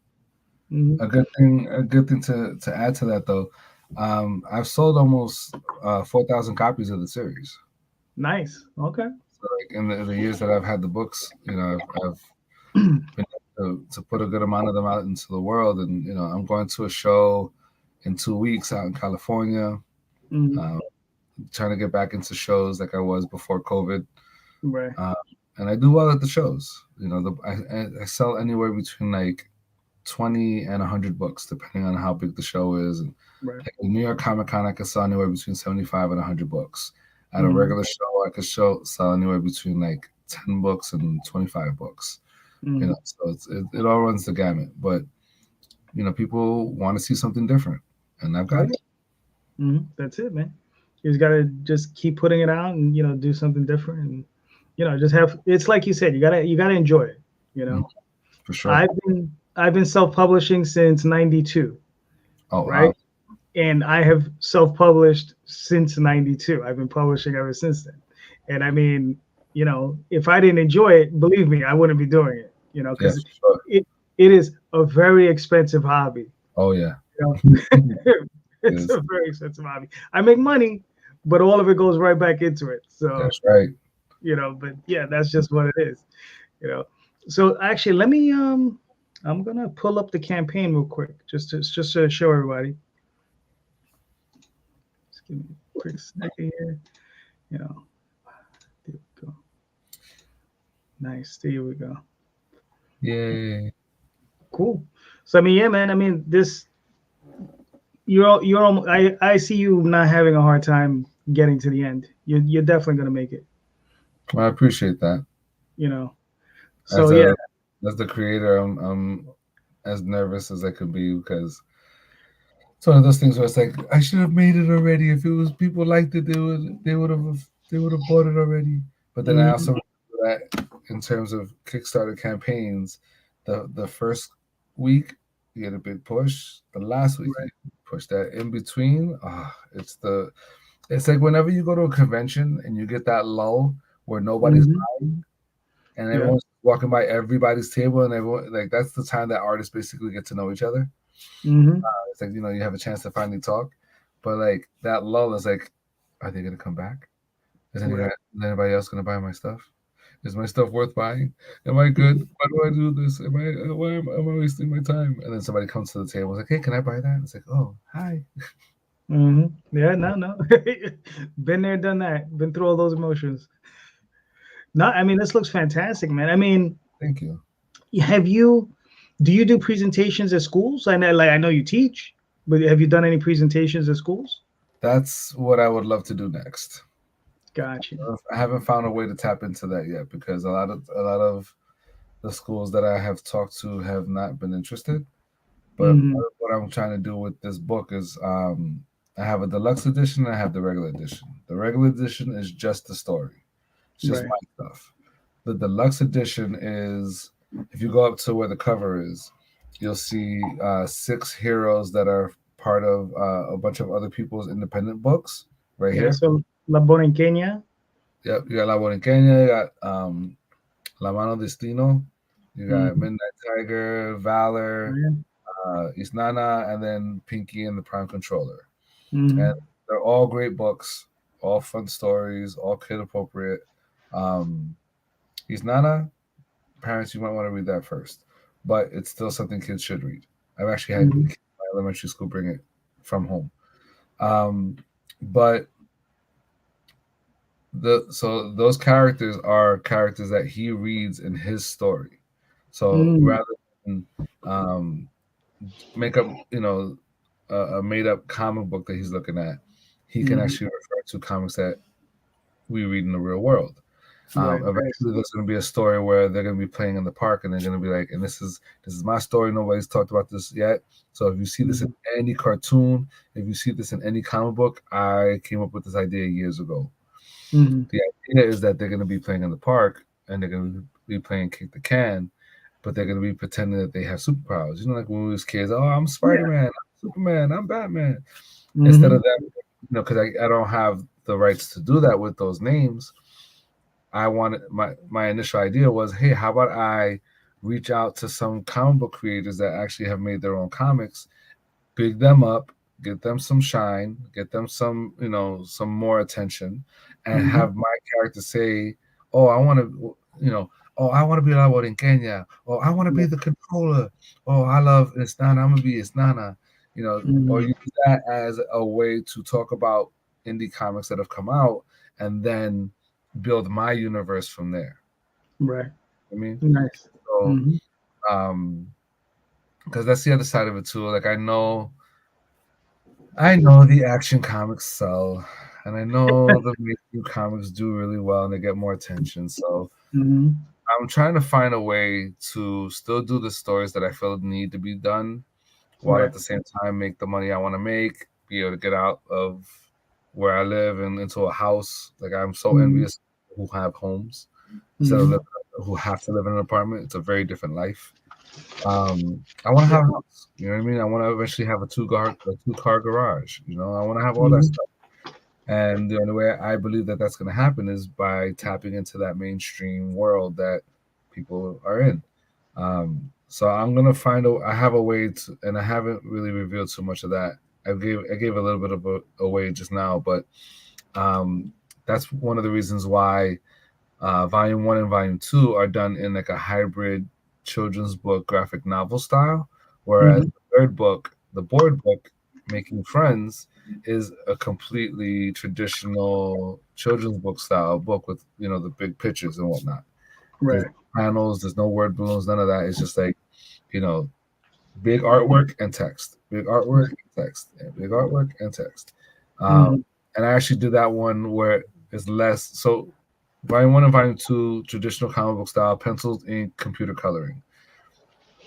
Mhm. A good thing to add to that though. I've sold almost 4,000 copies of the series. Nice. Okay. So like in the years that I've had the books, I've been able to put a good amount of them out into the world, and I'm going to a show in 2 weeks out in California. Mhm. Um, Trying to get back into shows like I was before COVID. Right. Uh, and I do well at the shows. I sell anywhere between like 20 and 100 books, depending on how big the show is. And Right. like the New York Comic Con, I could sell anywhere between 75 and 100 books. At a Mhm. regular show, I could sell anywhere between like 10 books and 25 books. Mhm. So it all runs the gamut. But people want to see something different, and I've Oh got it. yeah. That's it, man. You just gotta just keep putting it out and do something different and just have. It's like you said. You gotta enjoy it. You Mm, know. for sure. I've been self-publishing since '92, Oh right? wow. And I have self-published since '92. I've been publishing ever since then. And I mean, if I didn't enjoy it, believe me, I wouldn't be doing it. Yeah, Because for sure. it is a very expensive hobby. Oh yeah. It's Is a very expensive hobby. I make money, but all of it goes right back into it. So that's right. but yeah, that's just what it is. You know. So actually, let me I'm gonna pull up the campaign real quick just to show everybody. Just give me a quick second here. You know, there we go. Nice. There we go. Yay. Cool. So I mean, yeah, man. I mean, I see you not having a hard time getting to the end. You're definitely gonna make it. Well, I appreciate that. You know. So As yeah. as the creator, I'm as nervous as I could be because it's one of those things where it's like I should have made it already. If it was people liked it, they would have bought it already. But then I Mm-hmm. also remember that in terms of Kickstarter campaigns, the first week you get a big push. The last week you Right. get a big push. That in between, it's like whenever you go to a convention and you get that lull where nobody's Mm-hmm. buying and Yeah. everyone's walking by everybody's table and everyone like that's the time that artists basically get to know each other. Mm-hmm. It's like you have a chance to finally talk, but like that lull is like, are they gonna come back? Right. Is anybody else gonna buy my stuff? Is my stuff worth buying? Am I good? Why do I do this? Why am I wasting my time? And then somebody comes to the table, and is like, hey, can I buy that? It's like, oh, hi. Mm-hmm. Yeah. No. No. Been there, done that. Been through all those emotions. No, I mean this looks fantastic, man. I mean, Thank you. have you? Do you do presentations at schools? I know, like I know you teach, but have you done any presentations at schools? That's what I would love to do next. Gotcha. I haven't found a way to tap into that yet because a lot of the schools that I have talked to have not been interested. But Mm-hmm. what I'm trying to do with this book is I have a deluxe edition and I have the regular edition. The regular edition is just the story. It's just Right. my stuff. The deluxe edition is if you go up to where the cover is, you'll see 6 heroes that are part of a bunch of other people's independent books right Yeah. here. So La Borinqueña. Yep, you got La Borinqueña, you got La Mano Destino, you got Mm-hmm. Midnight Tiger, Valor, Yeah. Isnana, and then Pinky and the Prime Controller. And Mm-hmm. they're all great books, all fun stories, all kid appropriate. Um, Isnana, parents, you might want to read that first, but it's still something kids should read. I've actually had Mm-hmm. kids in my elementary school bring it from home. Um, but those characters are characters that he reads in his story. So Mm-hmm. rather than make up, a made up comic book that he's looking at, he can Mm-hmm. actually refer to comics that we read in the real world. Right. Nice. Eventually, there's going to be a story where they're going to be playing in the park, and they're going to be like, "And this is my story. Nobody's talked about this yet. So if you see this Mm-hmm. in any cartoon, if you see this in any comic book, I came up with this idea years ago. Mm-hmm. The idea is that they're going to be playing in the park, and they're going to be playing kick the can, but they're going to be pretending that they have superpowers. Like when we was kids, oh, I'm Spider Yeah. Man, I'm Superman, I'm Batman. Instead Mm-hmm. of that, because I don't have the rights to do that with those names. I wanted my initial idea was, hey, how about I reach out to some comic book creators that actually have made their own comics, big them up, get them some shine, get them some more attention, and Mm-hmm. have my character say, "Oh, I want to, oh, I want to be La Borinqueña. Oh, I want to be Yeah. the controller. Oh, I love Isnana. I'm gonna be Isnana." Or Mm-hmm. use that as a way to talk about indie comics that have come out, and then build my universe from there. Right. I mean, Nice. so Mm-hmm. um, because that's the other side of it too. Like I know the action comics sell, and I know the mainstream comics do really well and they get more attention. So Mm-hmm. I'm trying to find a way to still do the stories that I feel need to be done, while Right. at the same time make the money I want to make, be able to get out of where I live and into a house. Like I'm so Mm-hmm. envious of who have homes instead of Mm-hmm. who have to live in an apartment. It's a very different life. I want to Yeah. have a house. You know what I mean? I want to eventually have a two car garage. I want to have all that Mm-hmm. stuff. And the only way I believe that that's going to happen is by tapping into that mainstream world that people are in. So I'm gonna I have a way to, and I haven't really revealed too much of that. I gave a little bit of away just now, but um, that's one of the reasons why Volume 1 and Volume 2 are done in like a hybrid children's book graphic novel style, whereas Mm-hmm. the third book, the board book, Making Friends, is a completely traditional children's book style book with the big pictures and whatnot. There's Right. panels, there's no word balloons, none of that. It's just like you know big artwork and text, big artwork Right. and text, and big artwork and text. Um, Mm-hmm. and I actually did that one where it's less. So Volume 1 and Volume 2, traditional comic book style, pencils, ink, computer coloring.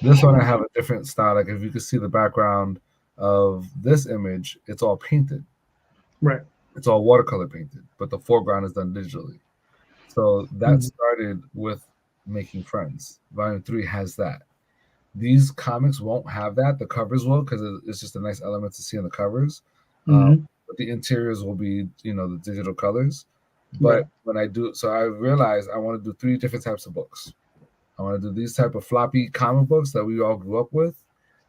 This one I have a different style. Like if you can see the background of this image, it's all painted. Right. It's all watercolor painted, but the foreground is done digitally. So that started with Making Friends. Volume 3 has that. These comics won't have that. The covers will, because it's just a nice element to see on the covers. But the interiors will be, the digital colors. But when I do, so I realized I want to do 3 different types of books. I want to do these type of floppy comic books that we all grew up with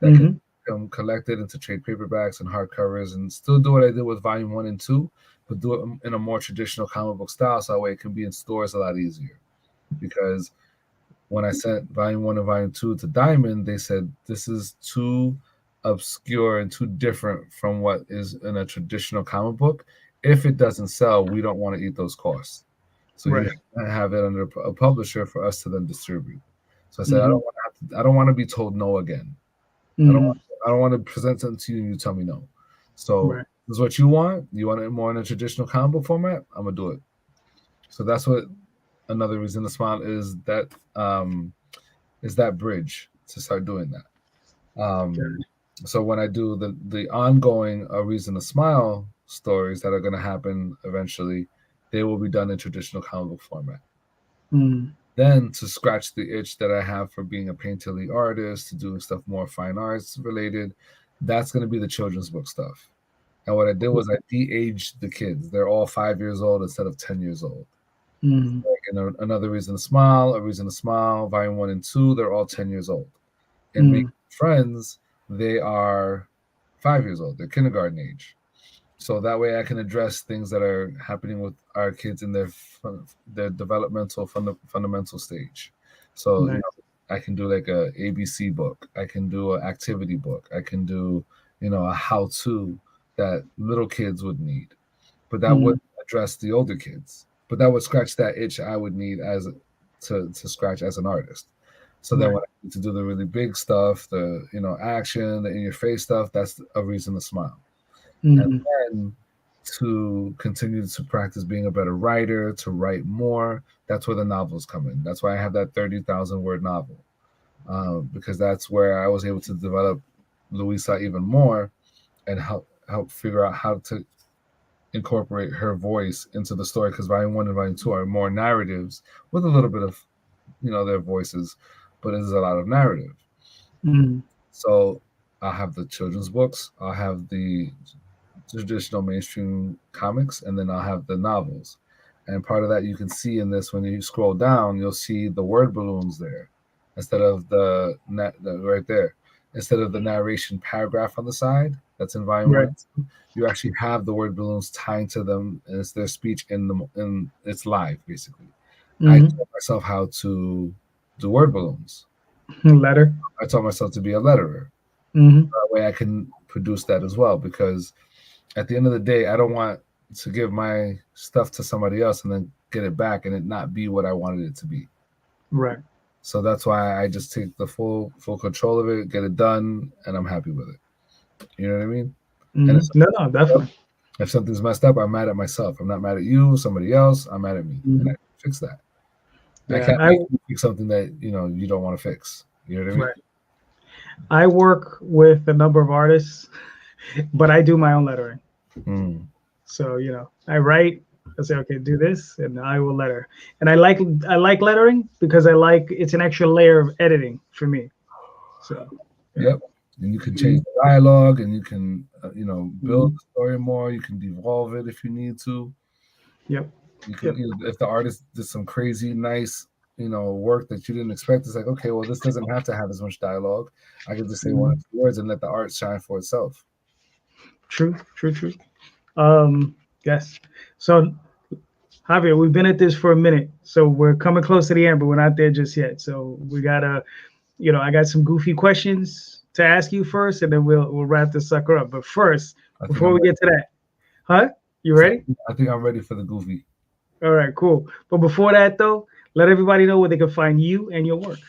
that can become collected into trade paperbacks and hardcovers, and still do what I did with Volume 1 and 2, but do it in a more traditional comic book style, so that way it can be in stores a lot easier. Because when I sent Volume 1 and Volume 2 to Diamond, they said this is too obscure and too different from what is in a traditional comic book. If it doesn't sell, we don't want to eat those costs. So you have it under a publisher for us to then distribute. So I said, I don't want to be told no again. I don't want to present something to you and you tell me no. So this is what you want. You want it more in a traditional comic book format? I'm gonna do it. So that's what another reason to smile is that bridge to start doing that. So when I do the ongoing A Reason to Smile stories that are going to happen eventually, they will be done in traditional comic book format. Then to scratch the itch that I have for being a painterly artist, to doing stuff more fine arts related, that's going to be the children's book stuff. And what I did was I de-aged the kids. They're all 5 years old instead of 10 years old. Like Another Reason to Smile, A Reason to Smile, Volume 1 and 2, they're all 10 years old. And Making Friends, they are 5 years old. They're kindergarten age. So that way I can address things that are happening with our kids in their developmental fundamental stage. So I can do like a ABC book. I can do an activity book. I can do, a how-to that little kids would need. But that would address the older kids. But that would scratch that itch I would need to scratch as an artist. So then when I need to do the really big stuff, the action, the in-your-face stuff, that's A Reason to Smile. And then to continue to practice being a better writer, to write more, that's where the novels come in. That's why I have that 30,000 word novel, because that's where I was able to develop Louisa even more and help figure out how to incorporate her voice into the story, because Volume 1 and Volume 2 are more narratives with a little bit of their voices, but it is a lot of narrative. So I'll have the children's books, I'll have the traditional mainstream comics, and then I'll have the novels. And part of that you can see in this, when you scroll down, you'll see the word balloons there instead of the right there. Instead of the narration paragraph on the side that's in Volume 1 and 2, you actually have the word balloons tying to them, and it's their speech in it's live basically. I taught myself how to do word balloons. I taught myself to be a letterer. That way I can produce that as well, because at the end of the day, I don't want to give my stuff to somebody else and then get it back and it not be what I wanted it to be. Right. So that's why I just take the full control of it, get it done, and I'm happy with it. You know what I mean? No, definitely. If something's messed up, I'm mad at myself. I'm not mad at you, somebody else. I'm mad at me, and I fix that. I can't make you fix something that you don't want to fix. You know what I mean? Right. I work with a number of artists, but I do my own lettering. So I write. I say, okay, do this, and I will letter. And I like lettering because it's an extra layer of editing for me. So. Yep. And you can change the dialogue, and you can build the story more. You can devolve it if you need to. Yep. You can if the artist did some crazy nice work that you didn't expect. It's like, okay, well, this doesn't have to have as much dialogue. I can just say one or two words and let the art shine for itself. True. Yes. So, Javier, we've been at this for a minute, so we're coming close to the end, but we're not there just yet. So we gotta, I got some goofy questions to ask you first, and then we'll wrap this sucker up. But first, before we get to that, huh? You ready? I think I'm ready for the goofy. All right, cool. But before that, though, let everybody know where they can find you and your work.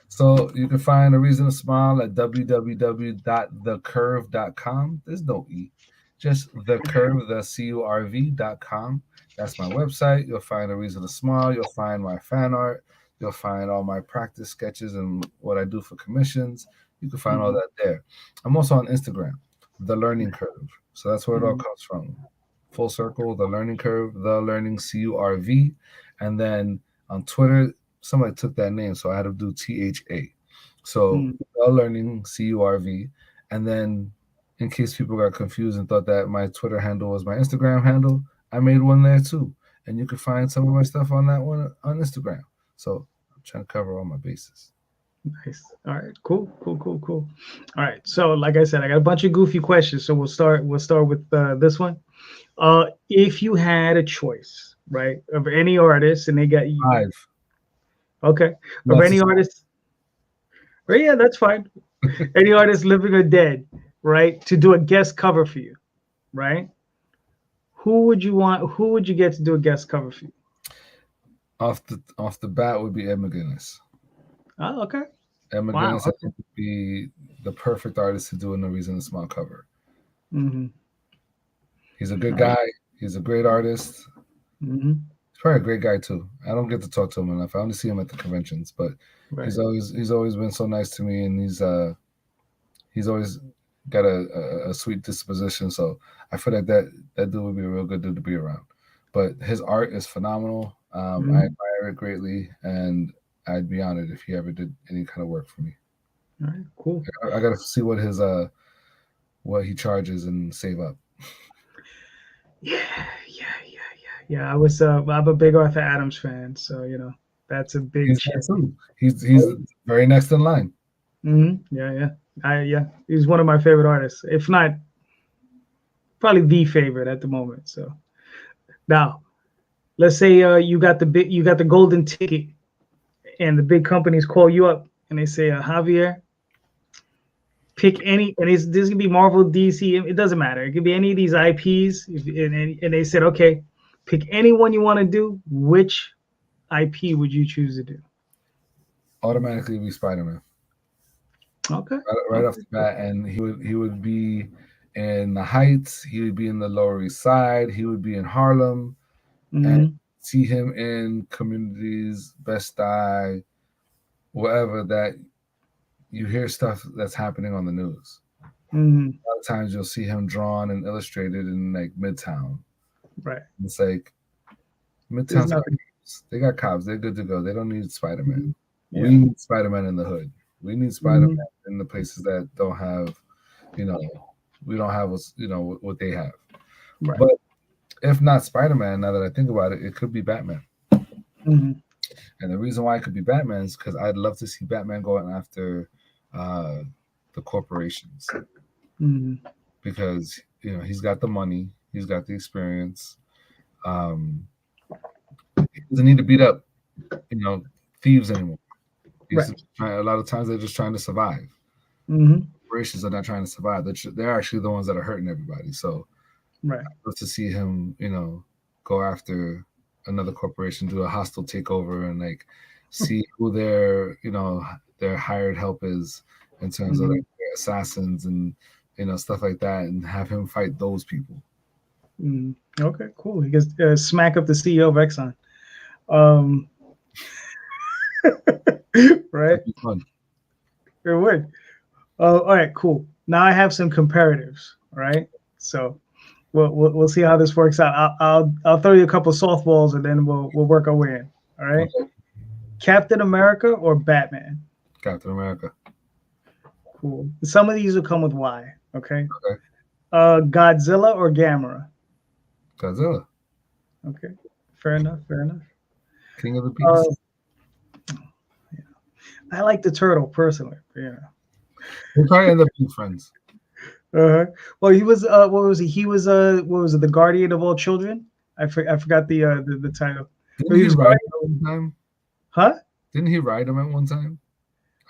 So you can find A Reason to Smile at www.thecurve.com. There's no E. Just thecurve, CURV.com. That's my website. You'll find A Reason to Smile. You'll find my fan art. You'll find all my practice sketches and what I do for commissions. You can find all that there. I'm also on Instagram, The Learning Curve. So that's where it all comes from. Full circle, The Learning Curve, The Learning CURV. And then on Twitter, somebody took that name, so I had to do THA. So The Learning CURV. And then in case people got confused and thought that my Twitter handle was my Instagram handle, I made one there too. And you can find some of my stuff on that one on Instagram. So I'm trying to cover all my bases. Nice. All right. Cool. All right. So, like I said, I got a bunch of goofy questions. So we'll start with this one. If you had a choice, right, of any artist, and they got you. 5. Okay. Of any artist. Right, yeah, that's fine. Any artist living or dead, right, to do a guest cover for you, right? Who would you want? Who would you get to do a guest cover for you? Off the bat would be Ed McGuinness. Oh, okay. Ed McGuinness I think would be the perfect artist to do a No Reason to Smile cover. He's a good guy. He's a great artist. He's probably a great guy too. I don't get to talk to him enough. I only see him at the conventions, but he's always been so nice to me, and he's always got a sweet disposition. So I feel like that dude would be a real good dude to be around. But his art is phenomenal. I admire it greatly, and I'd be honored if he ever did any kind of work for me. All right, cool. I gotta see what he charges and save up. Yeah. I'm a big Arthur Adams fan, so that's a big. He's very next in line. Yeah. He's one of my favorite artists, if not probably the favorite at the moment. So now, let's say you got the golden ticket, and the big companies call you up and they say, Javier, pick any, and this can be Marvel, DC, it doesn't matter. It could be any of these IPs, and they said, okay, pick any one you want to do. Which IP would you choose to do? Automatically be Spider-Man. Okay. Right off the bat, and he would be in the Heights. He would be in the Lower East Side. He would be in Harlem, and see him in communities, Best Eye, wherever that you hear stuff that's happening on the news. A lot of times you'll see him drawn and illustrated in like Midtown. Right. It's like Midtown's they got cops. They're good to go. They don't need Spider-Man. Yeah. We need Spider-Man in the hood. We need Spider-Man in the places that don't have, we don't have what they have. Right. But if not Spider-Man, now that I think about it, it could be Batman. And the reason why it could be Batman is because I'd love to see Batman going after the corporations. Because he's got the money, he's got the experience. He doesn't need to beat up thieves anymore. A lot of times they're just trying to survive. Corporations are not trying to survive. They're actually the ones that are hurting everybody. So I'd love to see him go after another corporation, do a hostile takeover, and like see who their hired help is in terms of like their assassins and stuff like that, and have him fight those people. Okay, cool. He gets smack up the CEO of Exxon. Right? Fun. It would. All right, cool. Now I have some comparatives. Right, so we'll see how this works out. I'll throw you a couple softballs, and then we'll work our way in. All right. Okay. Captain America or Batman? Captain America. Cool. Some of these will come with why. Okay. Godzilla or Gamera? Godzilla. Okay. Fair enough. King of the beasts. I like the turtle personally. We'll probably end up being friends. Well, he was what was he? He was what was it? The guardian of all children. I forgot the title. Didn't he ride him at one time? Huh? Didn't he ride him at one time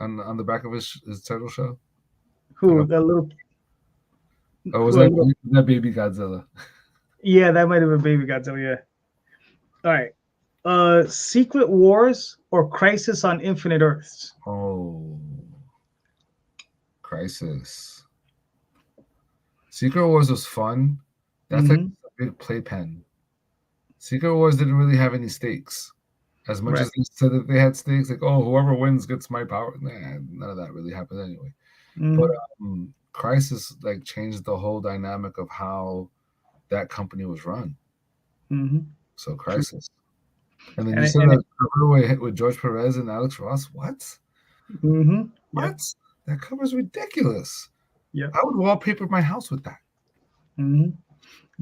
on the back of his turtle show? Who? That little? Or was that Baby Godzilla? Yeah, that might have been Baby Godzilla. Yeah. All right. Secret Wars or Crisis on Infinite Earths? Oh, Crisis. Secret Wars was fun. That's like a big playpen. Secret Wars didn't really have any stakes As much as they said that they had stakes, like, oh, whoever wins gets my power. Nah, none of that really happened anyway. But Crisis like changed the whole dynamic of how that company was run. So Crisis. And then you said that cover with George Perez and Alex Ross. What? What? That cover's ridiculous. Yeah, I would wallpaper my house with that.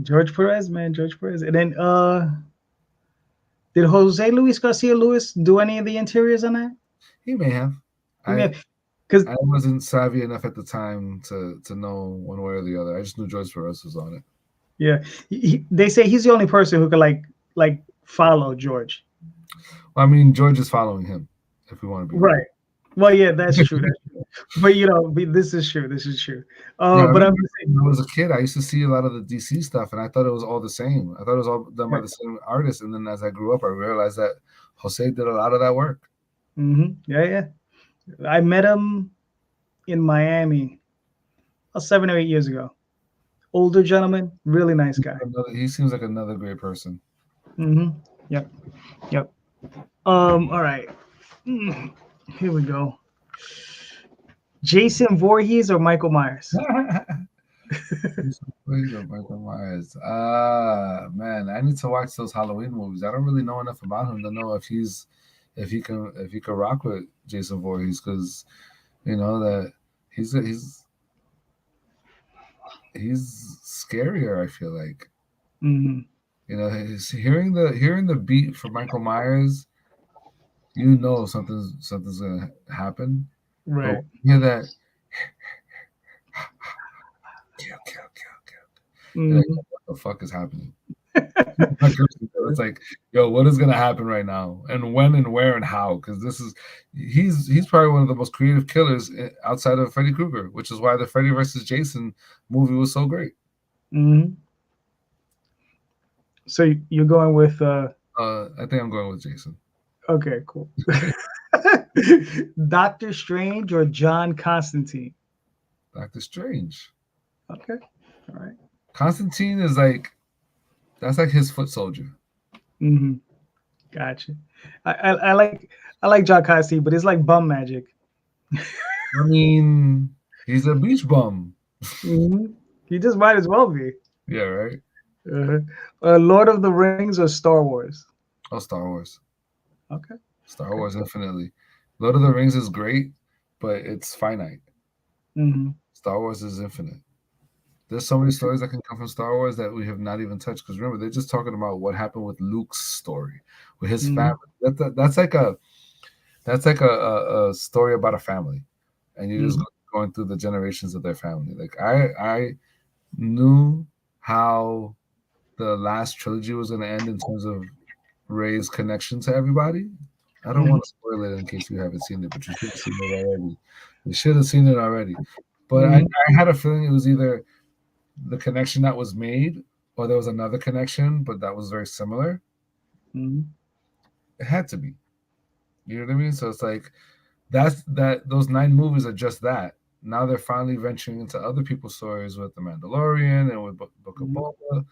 George Perez, man, George Perez. And then did Jose Luis Garcia Lewis do any of the interiors on that? He may have. Because I wasn't savvy enough at the time to know one way or the other. I just knew George Perez was on it. Yeah, they say he's the only person who could like follow George. Well, I mean, George is following him. If we want to be right. Well, yeah, that's true. That's true. But you know, this is true. This is true. Yeah, but when I was a kid, I used to see a lot of the DC stuff, and I thought it was all the same. I thought it was all done by the same artist. And then as I grew up, I realized that Jose did a lot of that work. Yeah. I met him in Miami 7 or 8 years ago. Older gentleman, really nice guy. He seems like another great person. Yep. All right. Here we go. Jason Voorhees or Michael Myers? Michael Myers. Man, I need to watch those Halloween movies. I don't really know enough about him to know if he can rock with Jason Voorhees, because you know that he's scarier. I feel like you know, hearing the beat for Michael Myers, you know something's gonna happen. Right. But you hear that kill. Like, what the fuck is happening? It's like, yo, what is gonna happen right now, and when and where and how? Because he's probably one of the most creative killers outside of Freddy Krueger, which is why the Freddy versus Jason movie was so great. So you're going with I think I'm going with Jason. Okay, cool. Doctor Strange or John Constantine? Doctor Strange. Okay. All right. Constantine is that's like his foot soldier. Gotcha. I like John Constantine, but it's like bum magic. I mean, he's a beach bum. He just might as well be. Yeah, right. Lord of the Rings or Star Wars? Oh, Star Wars. Okay. Star Wars, definitely. Lord of the Rings is great, but it's finite. Star Wars is infinite. There's so many stories that can come from Star Wars that we have not even touched. Because remember, they're just talking about what happened with Luke's story, with his family. That's like a story about a family, and you're just going through the generations of their family. Like I knew how the last trilogy was going to end in terms of Rey's connection to everybody. I don't want to spoil it in case you haven't seen it, but you should have seen it already. You should have seen it already. But I had a feeling it was either the connection that was made, or there was another connection, but that was very similar. It had to be. You know what I mean? So it's like those 9 movies are just that. Now they're finally venturing into other people's stories with The Mandalorian and with Book of Boba.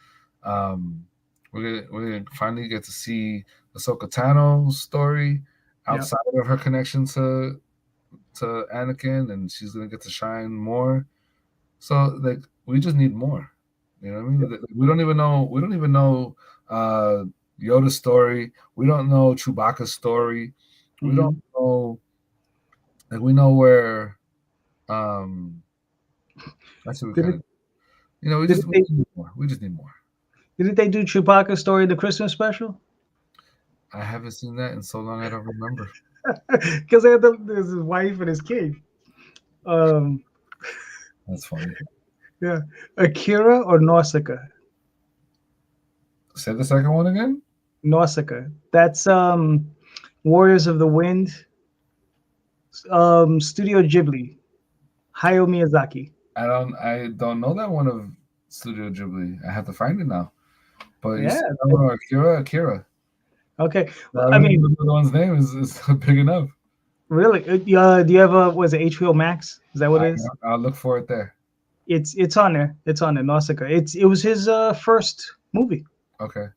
We're gonna finally get to see Ahsoka Tano's story outside of her connection to Anakin, and she's gonna get to shine more. So like, we just need more. You know what I mean? We don't even know Yoda's story. We don't know Chewbacca's story. We don't know. Like, we know where. That's what we kind of. You know, we just need more. We just need more. Didn't they do Chewbacca's story in the Christmas special? I haven't seen that in so long, I don't remember. Because there's his wife and his kid. That's funny. Yeah. Akira or Nausicaa? Say the second one again? Nausicaa. That's Warriors of the Wind. Studio Ghibli. Hayao Miyazaki. I don't know that one of Studio Ghibli. I have to find it now. But yeah, Akira. Okay. I mean, the one's name is big enough. Really? Do you have was it HBO Max? Is that what it is? I'll look for it there. It's on there. It's on there. Nausicaa. It was his first movie. Okay.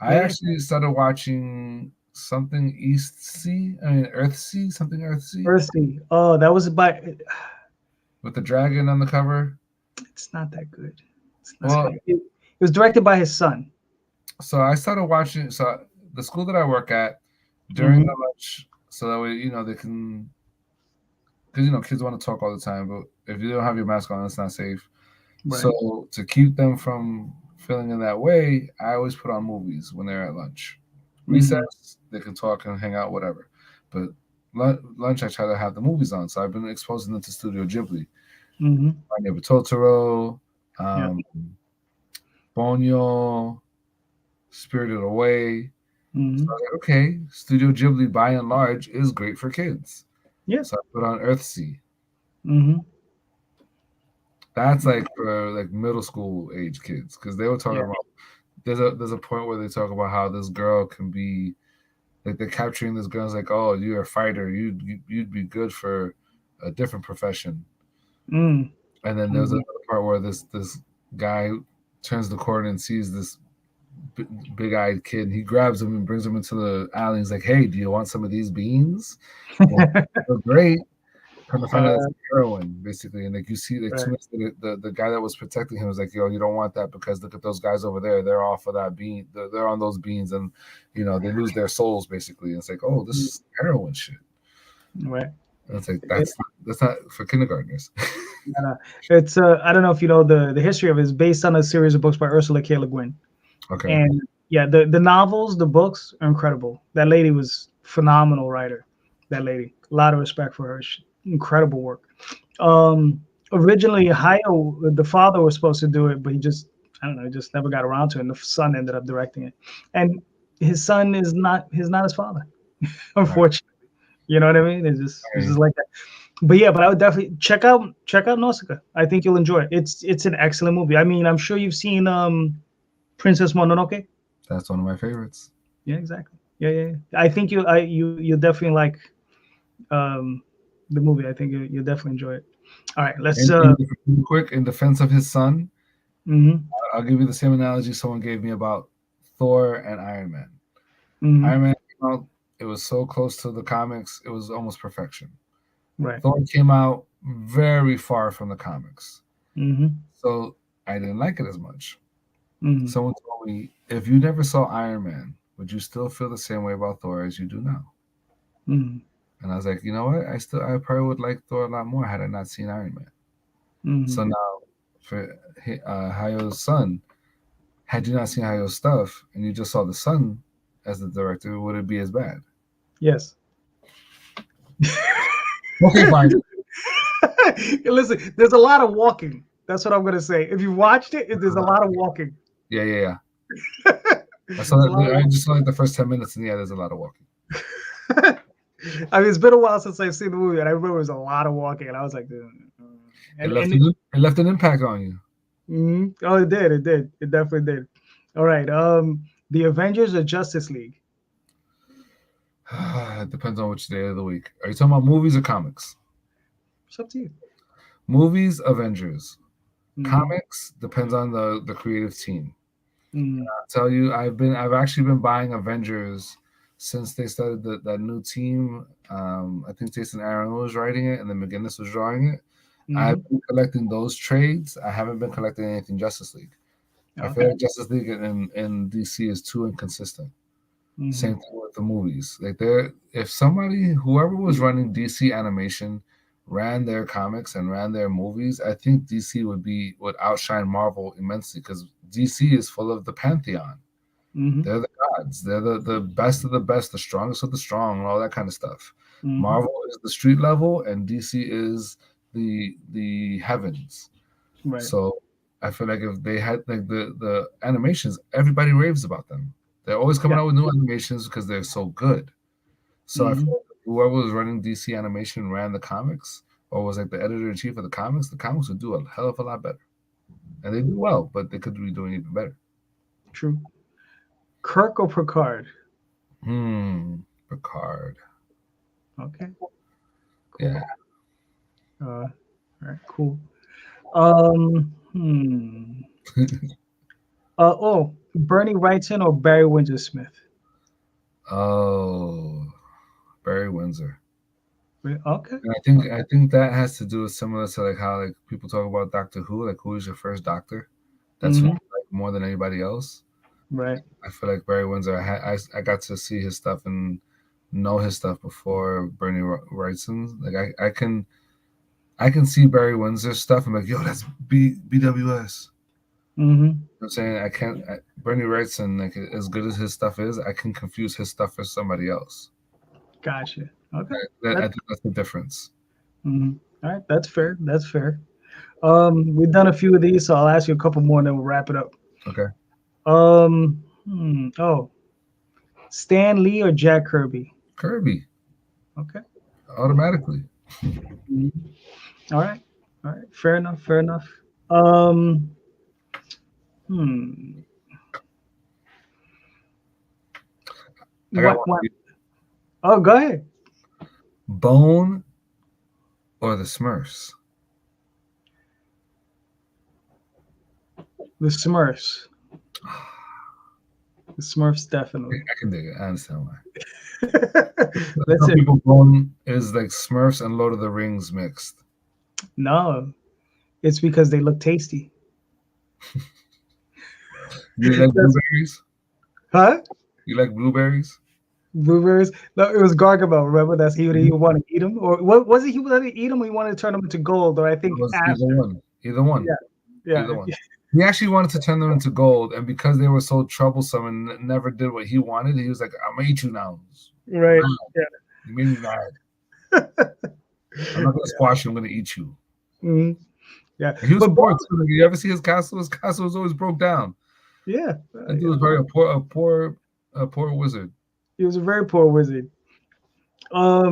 I actually started watching something East Sea. I mean Earth Sea, something Earth Sea. Earthy. Oh, that was by. With the dragon on the cover. It's not that good. It's not Well, good. It was directed by his son. so I started watching. So the school that I work at during the lunch, so that way they can, because kids want to talk all the time, but if you don't have your mask on, it's not safe. Right. So to keep them from feeling in that way, I always put on movies when they're at lunch. Recess, they can talk and hang out, whatever. But lunch, I try to have the movies on. So I've been exposing them to Studio Ghibli. My Neighbor Totoro, Ponyo, Spirited Away. So I was like, okay, Studio Ghibli by and large is great for kids. Yeah. So I put on Earthsea. That's like for like middle school age kids, because they were talking about there's a point where they talk about how this girl can be like, they're capturing this girl. It's like, oh, you're a fighter, you'd be good for a different profession. And then there's another part where this guy turns the corner and sees this big-eyed kid, and he grabs him and brings him into the alley. He's like, hey, do you want some of these beans? They're great. Trying to find out it's heroin, basically. And like you see, like 2 minutes later, the guy that was protecting him was like, yo, you don't want that, because look at those guys over there. They're off of that bean. They're on those beans, and they lose their souls, basically. And it's like, oh, this is heroin shit. Right. And it's like, that's not for kindergartners. It's I don't know if you know the history of it. Is based on a series of books by Ursula K. Le Guin. Okay. And the novels, the books are incredible. That lady was phenomenal writer. That lady, a lot of respect for her. Incredible work. Originally, Hayao, the father, was supposed to do it, but he just never got around to it. And the son ended up directing it. And his son is not his father, unfortunately. Right. You know what I mean? It's just like that. But I would definitely check out Nausicaa. I think you'll enjoy it. It's an excellent movie. I mean, I'm sure you've seen Princess Mononoke. That's one of my favorites. Yeah, exactly. Yeah. I think you definitely like the movie. I think you'll definitely enjoy it. All right, let's quick in defense of his son. I'll give you the same analogy someone gave me about Thor and Iron Man. Iron Man came out, it was so close to the comics, it was almost perfection. Right. Thor came out very far from the comics. So I didn't like it as much. Someone told me, if you never saw Iron Man, would you still feel the same way about Thor as you do now? And I was like, you know what? I probably would like Thor a lot more had I not seen Iron Man. So now, for Hayao's son, had you not seen Hayao's stuff and you just saw the son as the director, would it be as bad? Yes. Okay, fine. Listen, there's a lot of walking. That's what I'm going to say. If you watched it, there's a lot of walking. Yeah. I just saw like the first 10 minutes, and there's a lot of walking. I mean, it's been a while since I've seen the movie, and I remember it was a lot of walking, and I was like, it left an impact on you. Oh, it did. It definitely did. All right. The Avengers or Justice League? It depends on which day of the week. Are you talking about movies or comics? It's up to you. Movies, Avengers. Comics depends on the creative team. I'll tell you, I've actually been buying Avengers since they started that new team. I think Jason Aaron was writing it, and then McGinnis was drawing it. I've been collecting those trades. I haven't been collecting anything Justice League. Okay. I feel like Justice League in DC is too inconsistent. Same thing with the movies. Like whoever was running DC Animation ran their comics and ran their movies, I think DC would outshine Marvel immensely, because DC is full of the pantheon. They're the gods. They're the best of the best, the strongest of the strong, and all that kind of stuff. Marvel is the street level, and DC is the heavens. Right. So I feel like if they had like the animations, everybody raves about them. They're always coming out with new animations because they're so good. So I feel like whoever was running DC Animation ran the comics, or was like the editor-in-chief of the comics would do a hell of a lot better. And they do well, but they could be doing even better. True. Kirk or Picard? Picard. Okay. Cool. Yeah. All right, cool. Bernie Wrightson or Barry Windsor Smith? Oh, Barry Windsor. Okay. And I think that has to do with similar to like how like people talk about Doctor Who, like who is your first Doctor? That's who you like more than anybody else. Right. I feel like Barry Windsor. I got to see his stuff and know his stuff before Bernie Wrightson. Like I can see Barry Windsor's stuff. I'm like, yo, that's BWS. I'm saying I can't. Bernie Wrightson, like as good as his stuff is, I can confuse his stuff for somebody else. Gotcha. Okay. I think that's the difference. All right, that's fair. That's fair. We've done a few of these, so I'll ask you a couple more, and then we'll wrap it up. Okay. Oh, Stan Lee or Jack Kirby? Kirby. Okay. Automatically. All right. Fair enough. I got one. Oh, go ahead. Bone or the Smurfs? The Smurfs. The Smurfs, definitely. I can dig it. I understand why. That's it. People Bone is like Smurfs and Lord of the Rings mixed. No, it's because they look tasty. You like blueberries? Huh? You like blueberries? Blueberries? No, it was Gargamel. Remember, that's he wanted to eat them, or what was it? He wanted to eat them, or he wanted to turn them into gold, or I think Either one. Yeah. Either one. He actually wanted to turn them into gold, and because they were so troublesome and never did what he wanted, he was like, "I'm gonna eat you now." Right. Yeah. You made me mad. I'm not gonna squash you. I'm gonna eat you. Yeah. He was poor too. You ever see his castle? His castle was always broke down. Yeah. He was very a poor wizard. He was a very poor wizard. All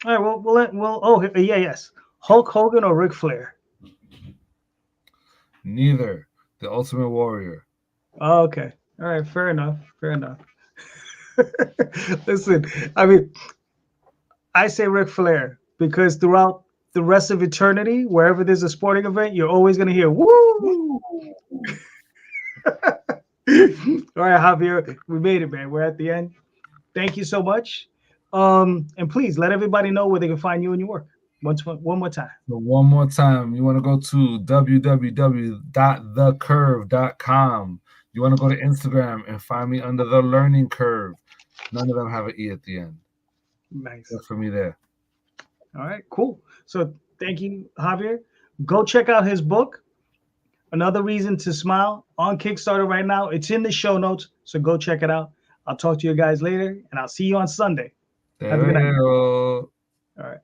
right. Well. Yes. Hulk Hogan or Ric Flair? Neither. The Ultimate Warrior. Oh, okay. All right. Fair enough. Listen, I mean, I say Ric Flair because throughout the rest of eternity, wherever there's a sporting event, you're always going to hear woo. All right, Javier, we made it, man. We're at the end. Thank you so much. And please let everybody know where they can find you and your work. One more time. So one more time, you want to go to www.thecurve.com. You want to go to Instagram and find me under The Learning Curve. None of them have an E at the end. Nice. That's for me there. All right, cool. So thank you, Javier. Go check out his book, Another Reason to Smile, on Kickstarter right now. It's in the show notes, so go check it out. I'll talk to you guys later, and I'll see you on Sunday. Have a good night. All right.